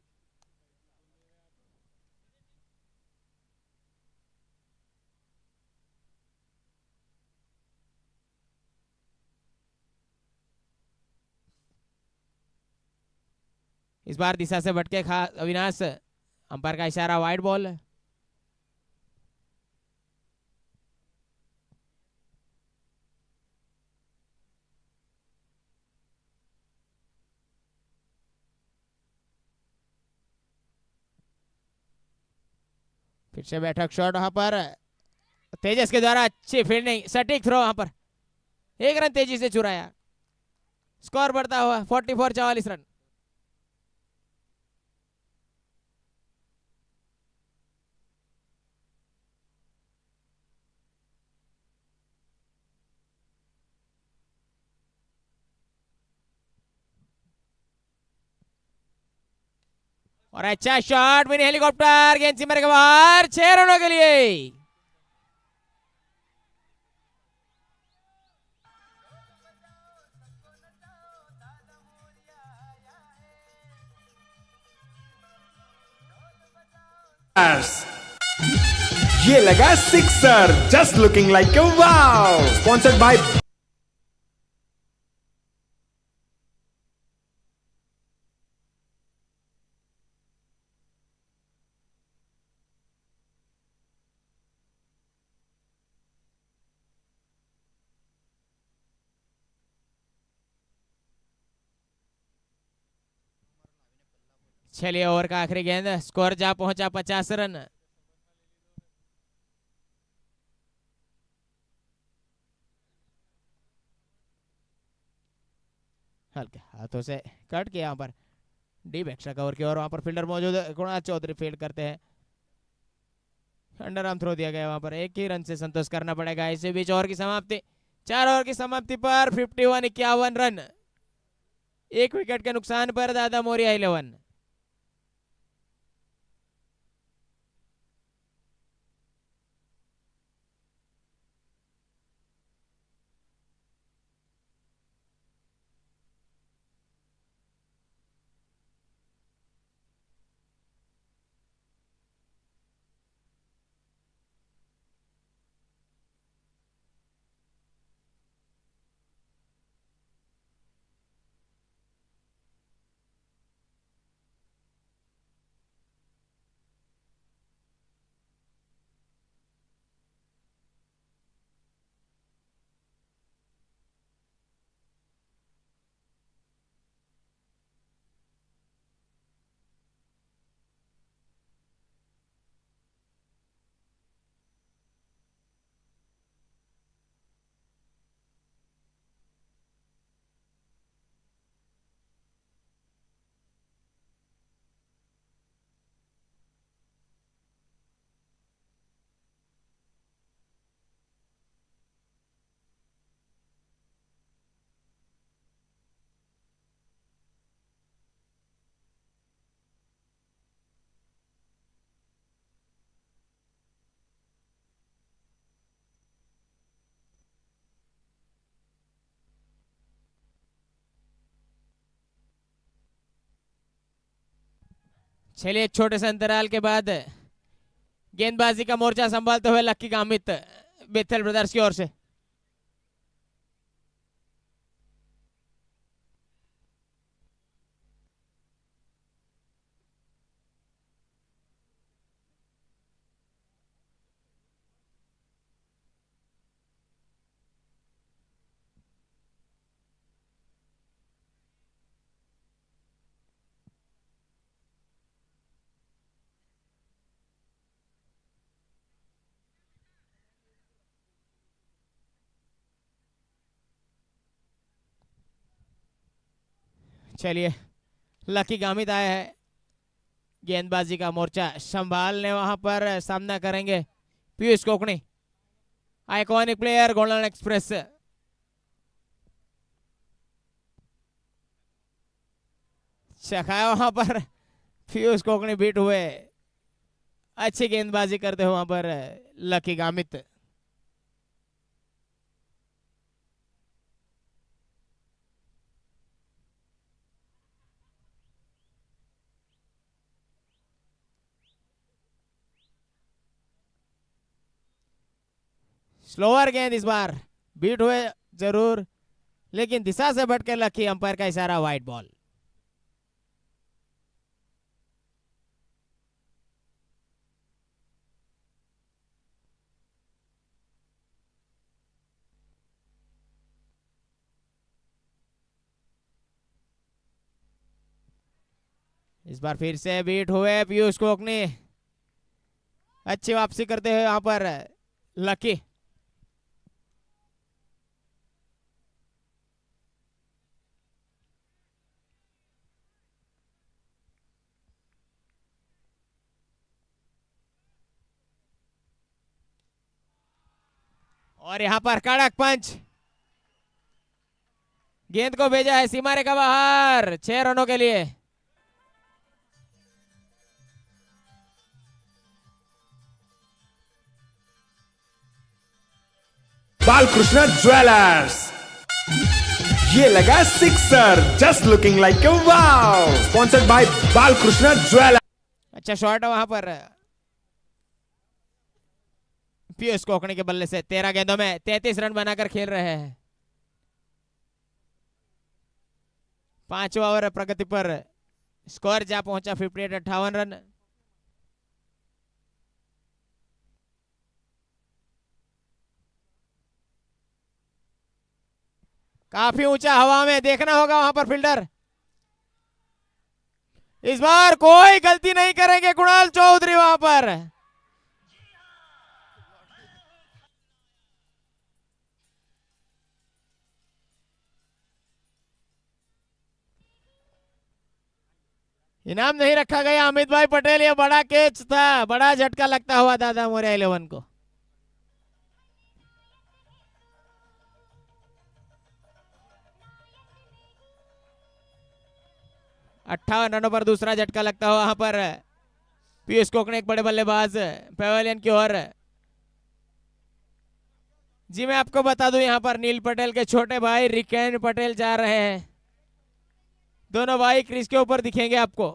Speaker 1: इस बार दिशा से भटके खा अविनाश, अंपायर का इशारा, वाइड बॉल। फिर से बैठक शॉट वहां पर, तेजस के द्वारा अच्छी फील्डिंग, सटीक थ्रो वहां पर, 1 रन तेजी से चुराया। स्कोर बढ़ता हुआ 44, 44 रन। और अच्छा शॉट, मिनी हेलीकॉप्टर, गेंद सीमा के बाहर, 6 रनों के लिए।
Speaker 3: ये लगा sixer, just looking like a wow. Sponsored bye
Speaker 1: चलिए ओवर का आखिरी गेंद, स्कोर जा पहुंचा 50 रन। हल्के हाथों से कट किया यहाँ पर, डीप एक्स्ट्रा कवर की और वहां पर फील्डर मौजूद है, कुणाल चौधरी फील्ड करते हैं। अंडर आर्म थ्रो दिया गया वहां पर, 1 ही रन से संतोष करना पड़ेगा। इसी बीच ओवर की समाप्ति, 4 ओवर की समाप्ति पर 51, 51 रन, 1 विकेट के नुकसान पर दादा मोरिया 11। चलिए एक छोटे से अंतराल के बाद गेंदबाजी का मोर्चा संभालते हुए लक्की गामित बेथल ब्रदर्स की ओर से। चलिए लकी गामित आया है, गेंदबाजी का मोर्चा संभालने वहां पर सामना करेंगे Piyush Kokni, iconic player golden express. चखाया वहां पर पीयूष कोकणी बीट हुए, अच्छी गेंदबाजी करते हुए वहां पर लकी गामित। स्लोअर गेंद इस बार बीट हुए जरूर, लेकिन दिशा से भटके लकी, अंपायर का इशारा वाइड बॉल। इस बार फिर से बीट हुए पीयूष कोकनी, अच्छी वापसी करते हुए यहां पर लकी। और यहां पर कड़क पंच, गेंद को भेजा है सीमा रेखा बाहर 6 रनों के लिए।
Speaker 3: बालकृष्ण ज्वेलर्स, ये लगा sixer, just looking like a wow. Sponsored by Balkrishna jewellers.
Speaker 1: अच्छा शॉट है वहां पर पीयूष कोकणी के बल्ले से। 13 गेंदों में 33 रन बनाकर खेल रहे हैं। 5वां ओवर प्रगति पर, स्कोर जा पहुंचा 58 रन। काफी ऊंचा हवा में, देखना होगा वहां पर फील्डर। इस बार कोई गलती नहीं करेंगे कुणाल चौधरी वहां पर। इनाम नहीं रखा गया अमित भाई पटेल, ये बड़ा कैच था, बड़ा झटका लगता हुआ दादा मोरिया 11 को। अट्ठावन रनों पर दूसरा झटका लगता हुआ वहां पर पीयूष कोकणे, एक बड़े बल्लेबाज पेवेलियन की ओर। जी मैं आपको बता दूं यहां पर नील पटेल के छोटे भाई रिकेन पटेल जा रहे हैं। दोनों भाई क्रीज के ऊपर दिखेंगे आपको।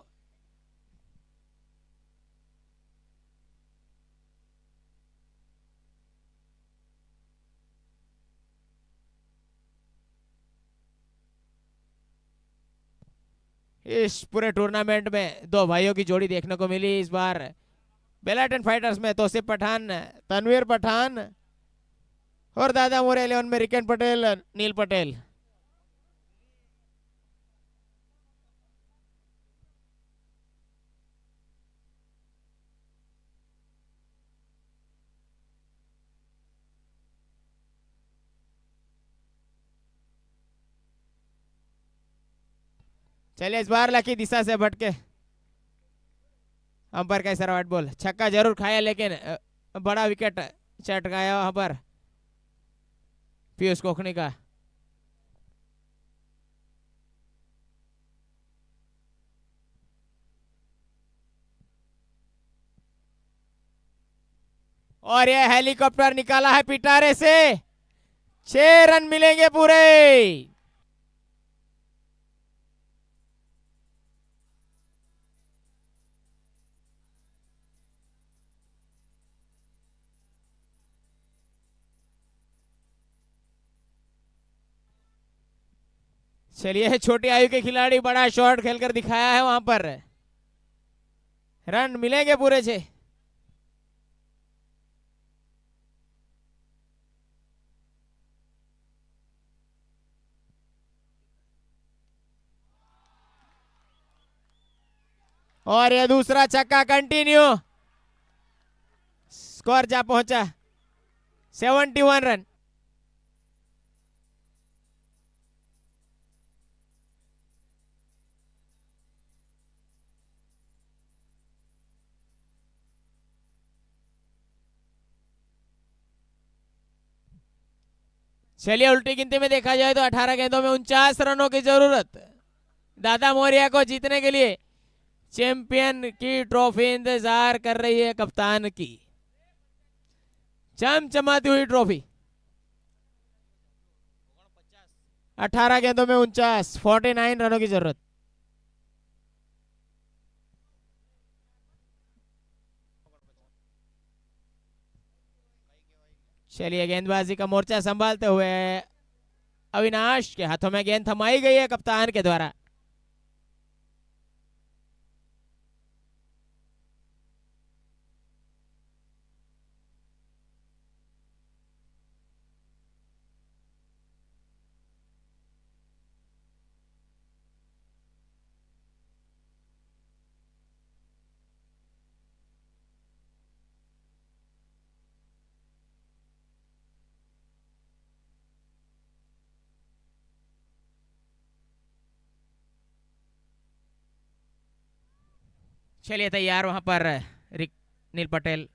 Speaker 1: इस पूरे टूर्नामेंट में 2 भाइयों की जोड़ी देखने को मिली इस बार बेलाटन फाइटर्स में। तौसीफ पठान, तनवीर पठान, और दादा मोरे 11 में रिकेन पटेल, नील पटेल। चलिए इस बार लकी दिशा से भटके, अंपायर का इशारा वाइड बॉल। छक्का जरूर खाया लेकिन बड़ा विकेट चटकाया वहां पर पीयूष कोकणी का। और ये हेलीकॉप्टर निकाला है पिटारे से, 6 रन मिलेंगे पूरे। चलिए छोटी आयु के खिलाड़ी बड़ा शॉट खेलकर दिखाया है वहां पर। रन मिलेंगे पूरे 6। और यह दूसरा छक्का कंटिन्यू। स्कोर जा पहुंचा 71 रन। चलिए उल्टी गिनती में देखा जाए तो 18 गेंदों में 49 रनों की जरूरत दादा मोरिया को जीतने के लिए। चैंपियन की ट्रॉफी इंतजार कर रही है कप्तान की, चमचमाती हुई ट्रॉफी। 18 गेंदों में 49 रनों की जरूरत। चलिए गेंदबाजी का मोर्चा संभालते हुए अविनाश के हाथों में गेंद थमाई गई है कप्तान के द्वारा। चलिए तैयार वहां पर नील पटेल।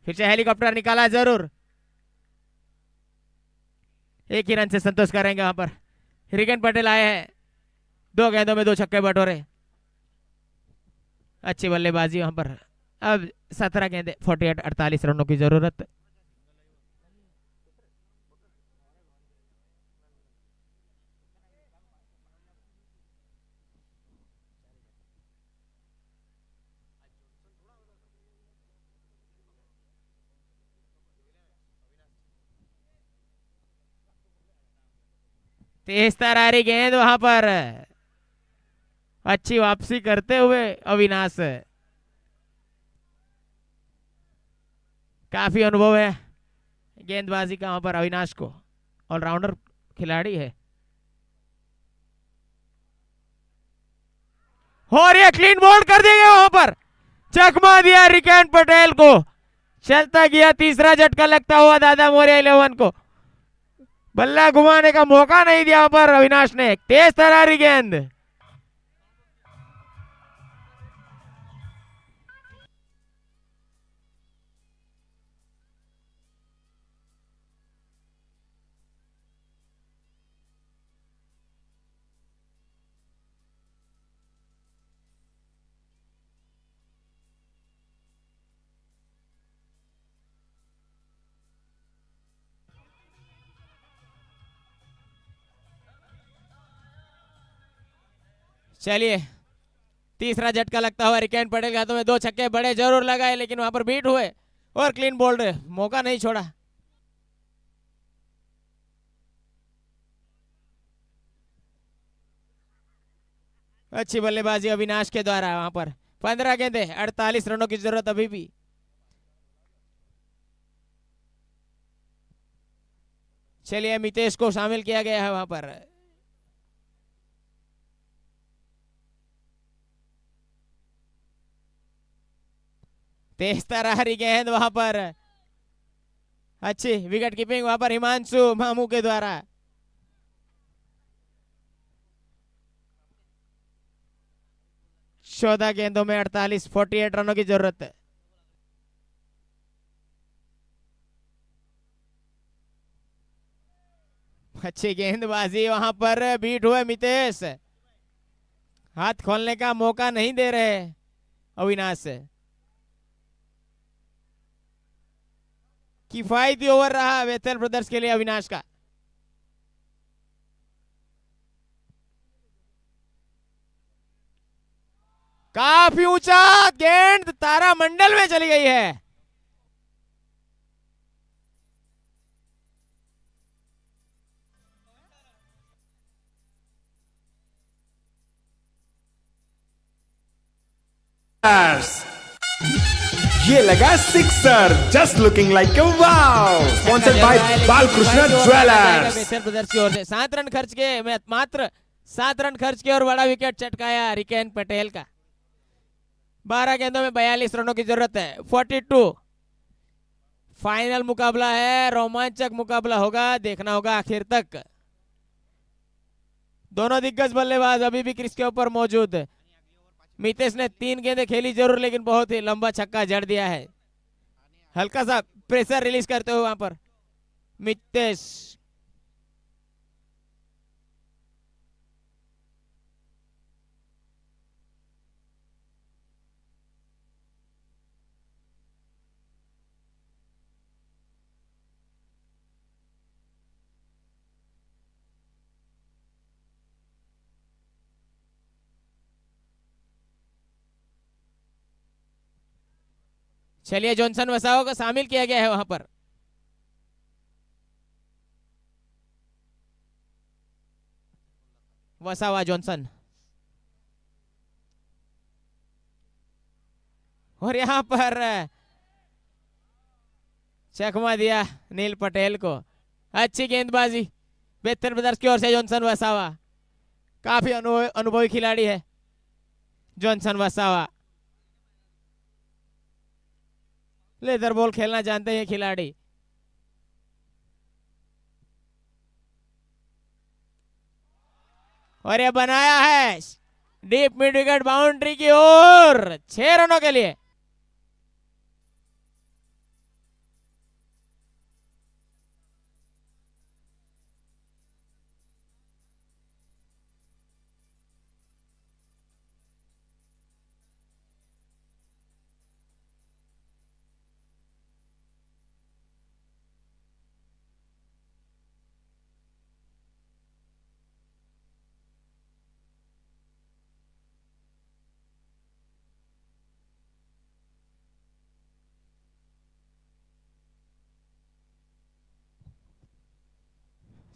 Speaker 1: फिर से हेलीकॉप्टर निकाला जरूर। एक ही रन से संतोष करेंगे वहां पर। रिगन पटेल आए हैं, 2 गेंदों में 2 छक्के बटोरे। अच्छी बल्लेबाजी वहां पर। अब 17 गेंदे 48 रनों की जरूरत। तेज तरारी गेंद वहां पर। अच्छी वापसी करते हुए अविनाश। काफी अनुभव है गेंदबाजी का वहां पर अविनाश को, ऑलराउंडर खिलाड़ी है। और ये क्लीन बोल्ड कर दिए वहां पर। चकमा दिया रिकेन पटेल को। चलता गया तीसरा झटका लगता हुआ दादा मोरिया 11 को। बल्ला घुमाने का मौका नहीं दिया पर अविनाश ने। तेज तरारी गेंद। चलिए तीसरा झटका लगता हुआ रिकेन पटेल के हाथों में। 2 छक्के बड़े जरूर लगाए लेकिन वहां पर बीट हुए और क्लीन बोल्ड, मौका नहीं छोड़ा। अच्छी बल्लेबाजी अविनाश के द्वारा वहां पर। 15 गेंदे 48 रनों की जरूरत अभी भी। चलिए मितेश को शामिल किया गया है वहां पर। तेज तरारी गेंद वहां पर। अच्छी विकेट कीपिंग वहां पर हिमांशु मामू के द्वारा। चौदह गेंदों में 48 रनों की जरूरत है। अच्छी गेंदबाजी वहां पर। बीट हुए मितेश। हाथ खोलने का मौका नहीं दे रहे अविनाश। किफायती ओवर रहा बेथल ब्रदर्स के लिए अविनाश का। काफी ऊंचा गेंद तारा मंडल में चली गई है।
Speaker 3: ये लगा sixer, just looking like a wow. Sponsored by Balkrishna jewellers.
Speaker 1: Bethel brothers की ओर से 7 रन खर्च के मात्र 7 रन खर्च के और बड़ा विकेट चटकाया रिकेन पटेल का। 12 गेंदों में 42 रनों की जरूरत है। 42 फाइनल मुकाबला है, रोमांचक मुकाबला होगा, देखना होगा आखिर तक। दोनों दिग्गज बल्लेबाज अभी भी क्रीज के ऊपर मौजूद। मितेश ने 3 गेंदें खेली जरूर, लेकिन बहुत ही लंबा छक्का जड़ दिया है। हल्का सा प्रेशर रिलीज करते हुए वहां पर मितेश। चलिए, जॉनसन वसावा को शामिल किया गया है वहां पर। वसावा जॉनसन, और यहां पर चकमा दिया नील पटेल को। अच्छी गेंदबाजी बेहतर ब्रदर्स की ओर से जॉनसन वसावा। काफी अनुभवी खिलाड़ी है जॉनसन वसावा। लेदर बॉल खेलना जानते हैं खिलाड़ी। और ये बनाया है डीप मिड विकेट बाउंड्री की ओर 6 रनों के लिए।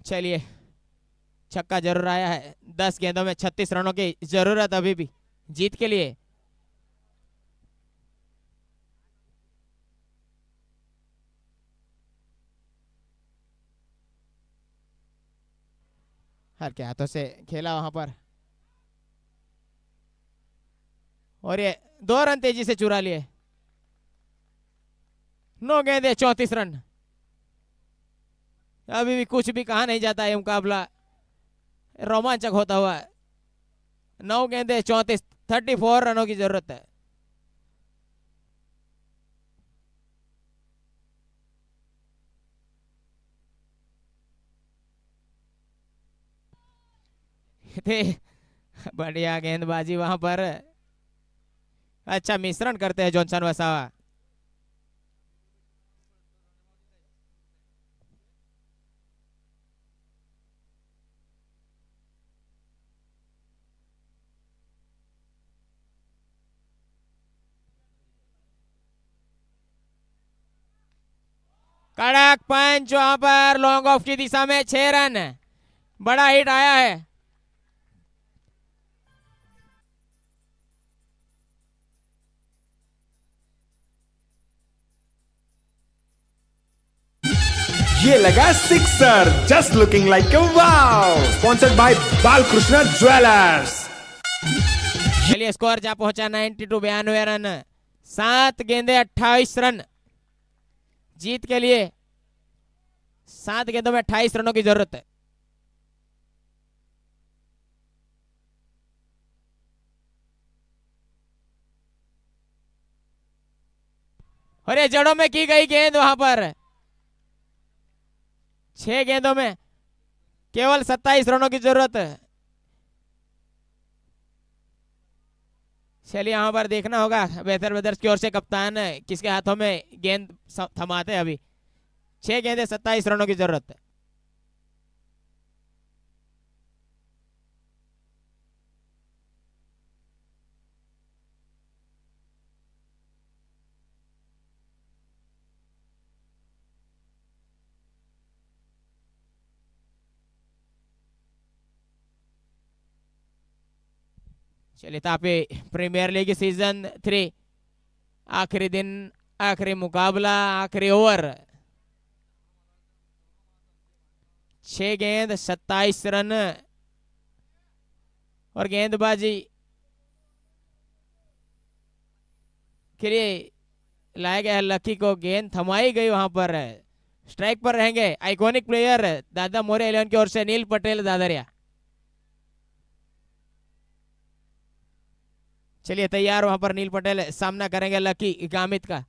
Speaker 1: चलिए, छक्का जरूर आया है। 10 गेंदों में 36 रनों की जरूरत अभी भी जीत के लिए। हर के हाथों से खेला वहां पर, और ये 2 रन तेजी से चुरा लिए। 9 गेंदे 34 रन। अभी भी कुछ भी कहा नहीं जाता है, मुकाबला रोमांचक होता हुआ। 9 गेंदे 34, 34 रनों की जरूरत है। बढ़िया गेंदबाजी वहां पर। अच्छा मिश्रण करते हैं जॉनसन वसावा। कड़क पंच वहां पर लॉन्ग ऑफ की दिशा में 6 रन। बड़ा हिट आया है।
Speaker 3: ये लगा sixer, just looking like a wow. Sponsored by Balkrishna jewellers.
Speaker 1: चलिए, स्कोर जा पहुंचा 92, 92 रन। 7 गेंदे 28 रन जीत के लिए। 7 गेंदों में 28 रनों की जरूरत है। और ये जड़ों में की गई गेंद वहां पर। 6 गेंदों में केवल 27 रनों की जरूरत है। चलिए, यहां पर देखना होगा बेहतर ब्रदर्स की ओर से कप्तान किसके हाथों में गेंद थमाते हैं। अभी 6 गेंदे 27 रनों की जरूरत है। चलिए तापी प्रीमियर लीग सीजन 3 आखिरी दिन, आखिरी मुकाबला, आखिरी ओवर। 6 गेंद 27 रन और गेंदबाजी के लिए लाया गया है लकी को। गेंद थमाई गई वहां पर। स्ट्राइक पर रहेंगे आइकॉनिक प्लेयर दादा मोरे 11 की ओर से नील पटेल दादरिया। चलिए तैयार वहां पर नील पटेल, सामना करेंगे लकी गामित का।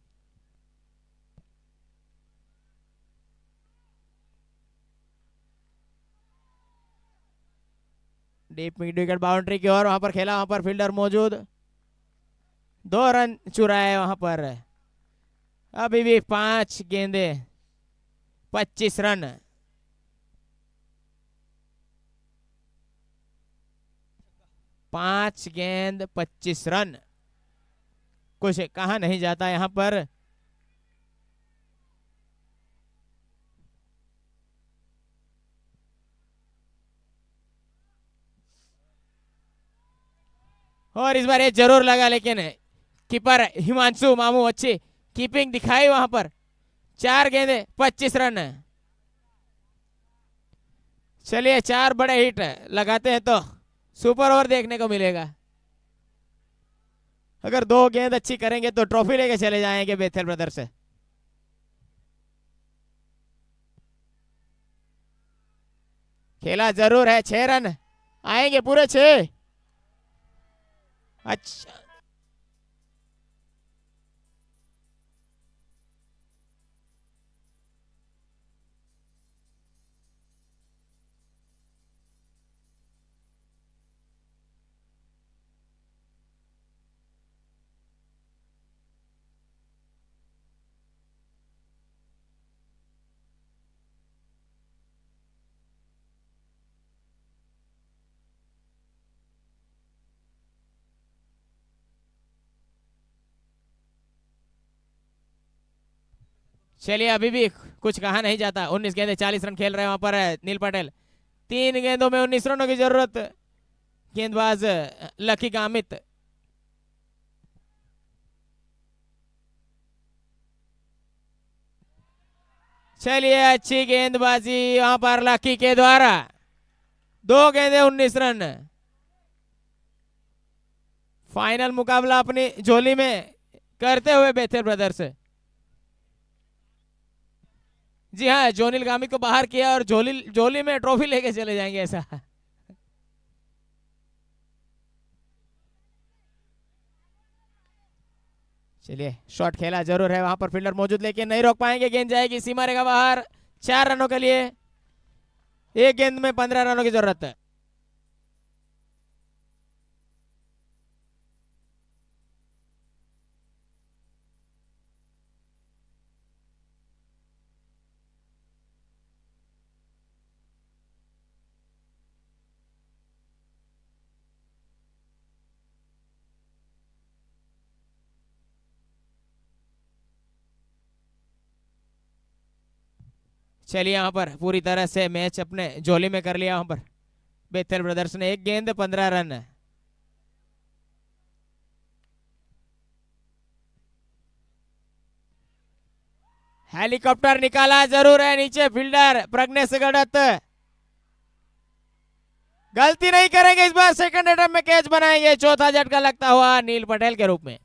Speaker 1: डीप मिड विकेट बाउंड्री की ओर, वहां पर खेला, वहां पर फील्डर मौजूद। 2 रन चुराए वहां पर। अभी भी 5 गेंदे 25 रन। पांच गेंद 25 रन, कुछ कहा नहीं जाता यहां पर। और इस बार ये जरूर लगा, लेकिन कीपर हिमांशु मामू अच्छी कीपिंग दिखाई वहां पर। 4 गेंदे 25 रन। चलिए 4 बड़े हिट लगाते हैं तो सुपर ओवर देखने को मिलेगा। अगर 2 गेंद अच्छी करेंगे तो ट्रॉफी लेके चले जाएंगे बेथेल ब्रदर्स से। खेला जरूर है, 6 रन आएंगे, पूरे 6। अच्छा चलिए अभी भी कुछ कहा नहीं जाता। 19 गेंदे 40 रन खेल रहे हैं वहां पर नील पटेल। 3 गेंदों में 19 रनों की जरूरत। गेंदबाज लकी गामित। चलिए अच्छी गेंदबाजी वहां पर लकी के द्वारा। 2 गेंदे 19 रन। फाइनल मुकाबला अपनी झोली में करते हुए बेथेल ब्रदर्स। जी हाँ, जोनिल गामित को बाहर किया और झोली में ट्रॉफी लेके चले जाएंगे ऐसा। चलिए शॉट खेला जरूर है वहां पर, फील्डर मौजूद, लेकिन नहीं रोक पाएंगे। गेंद जाएगी सीमा रेखा बाहर। 4 रनों के लिए 1 गेंद में 15 रनों की जरूरत है। चलिए यहाँ पर पूरी तरह से मैच अपने झोली में कर लिया वहां पर बेथेल ब्रदर्स ने। 1 गेंद 15 रन। हेलीकॉप्टर निकाला जरूर है नीचे, फील्डर प्रज्ञेश गड़त गलती नहीं करेंगे इस बार। सेकंड अटेम्प्ट में कैच बनाएंगे। चौथा झटका लगता हुआ नील पटेल के रूप में।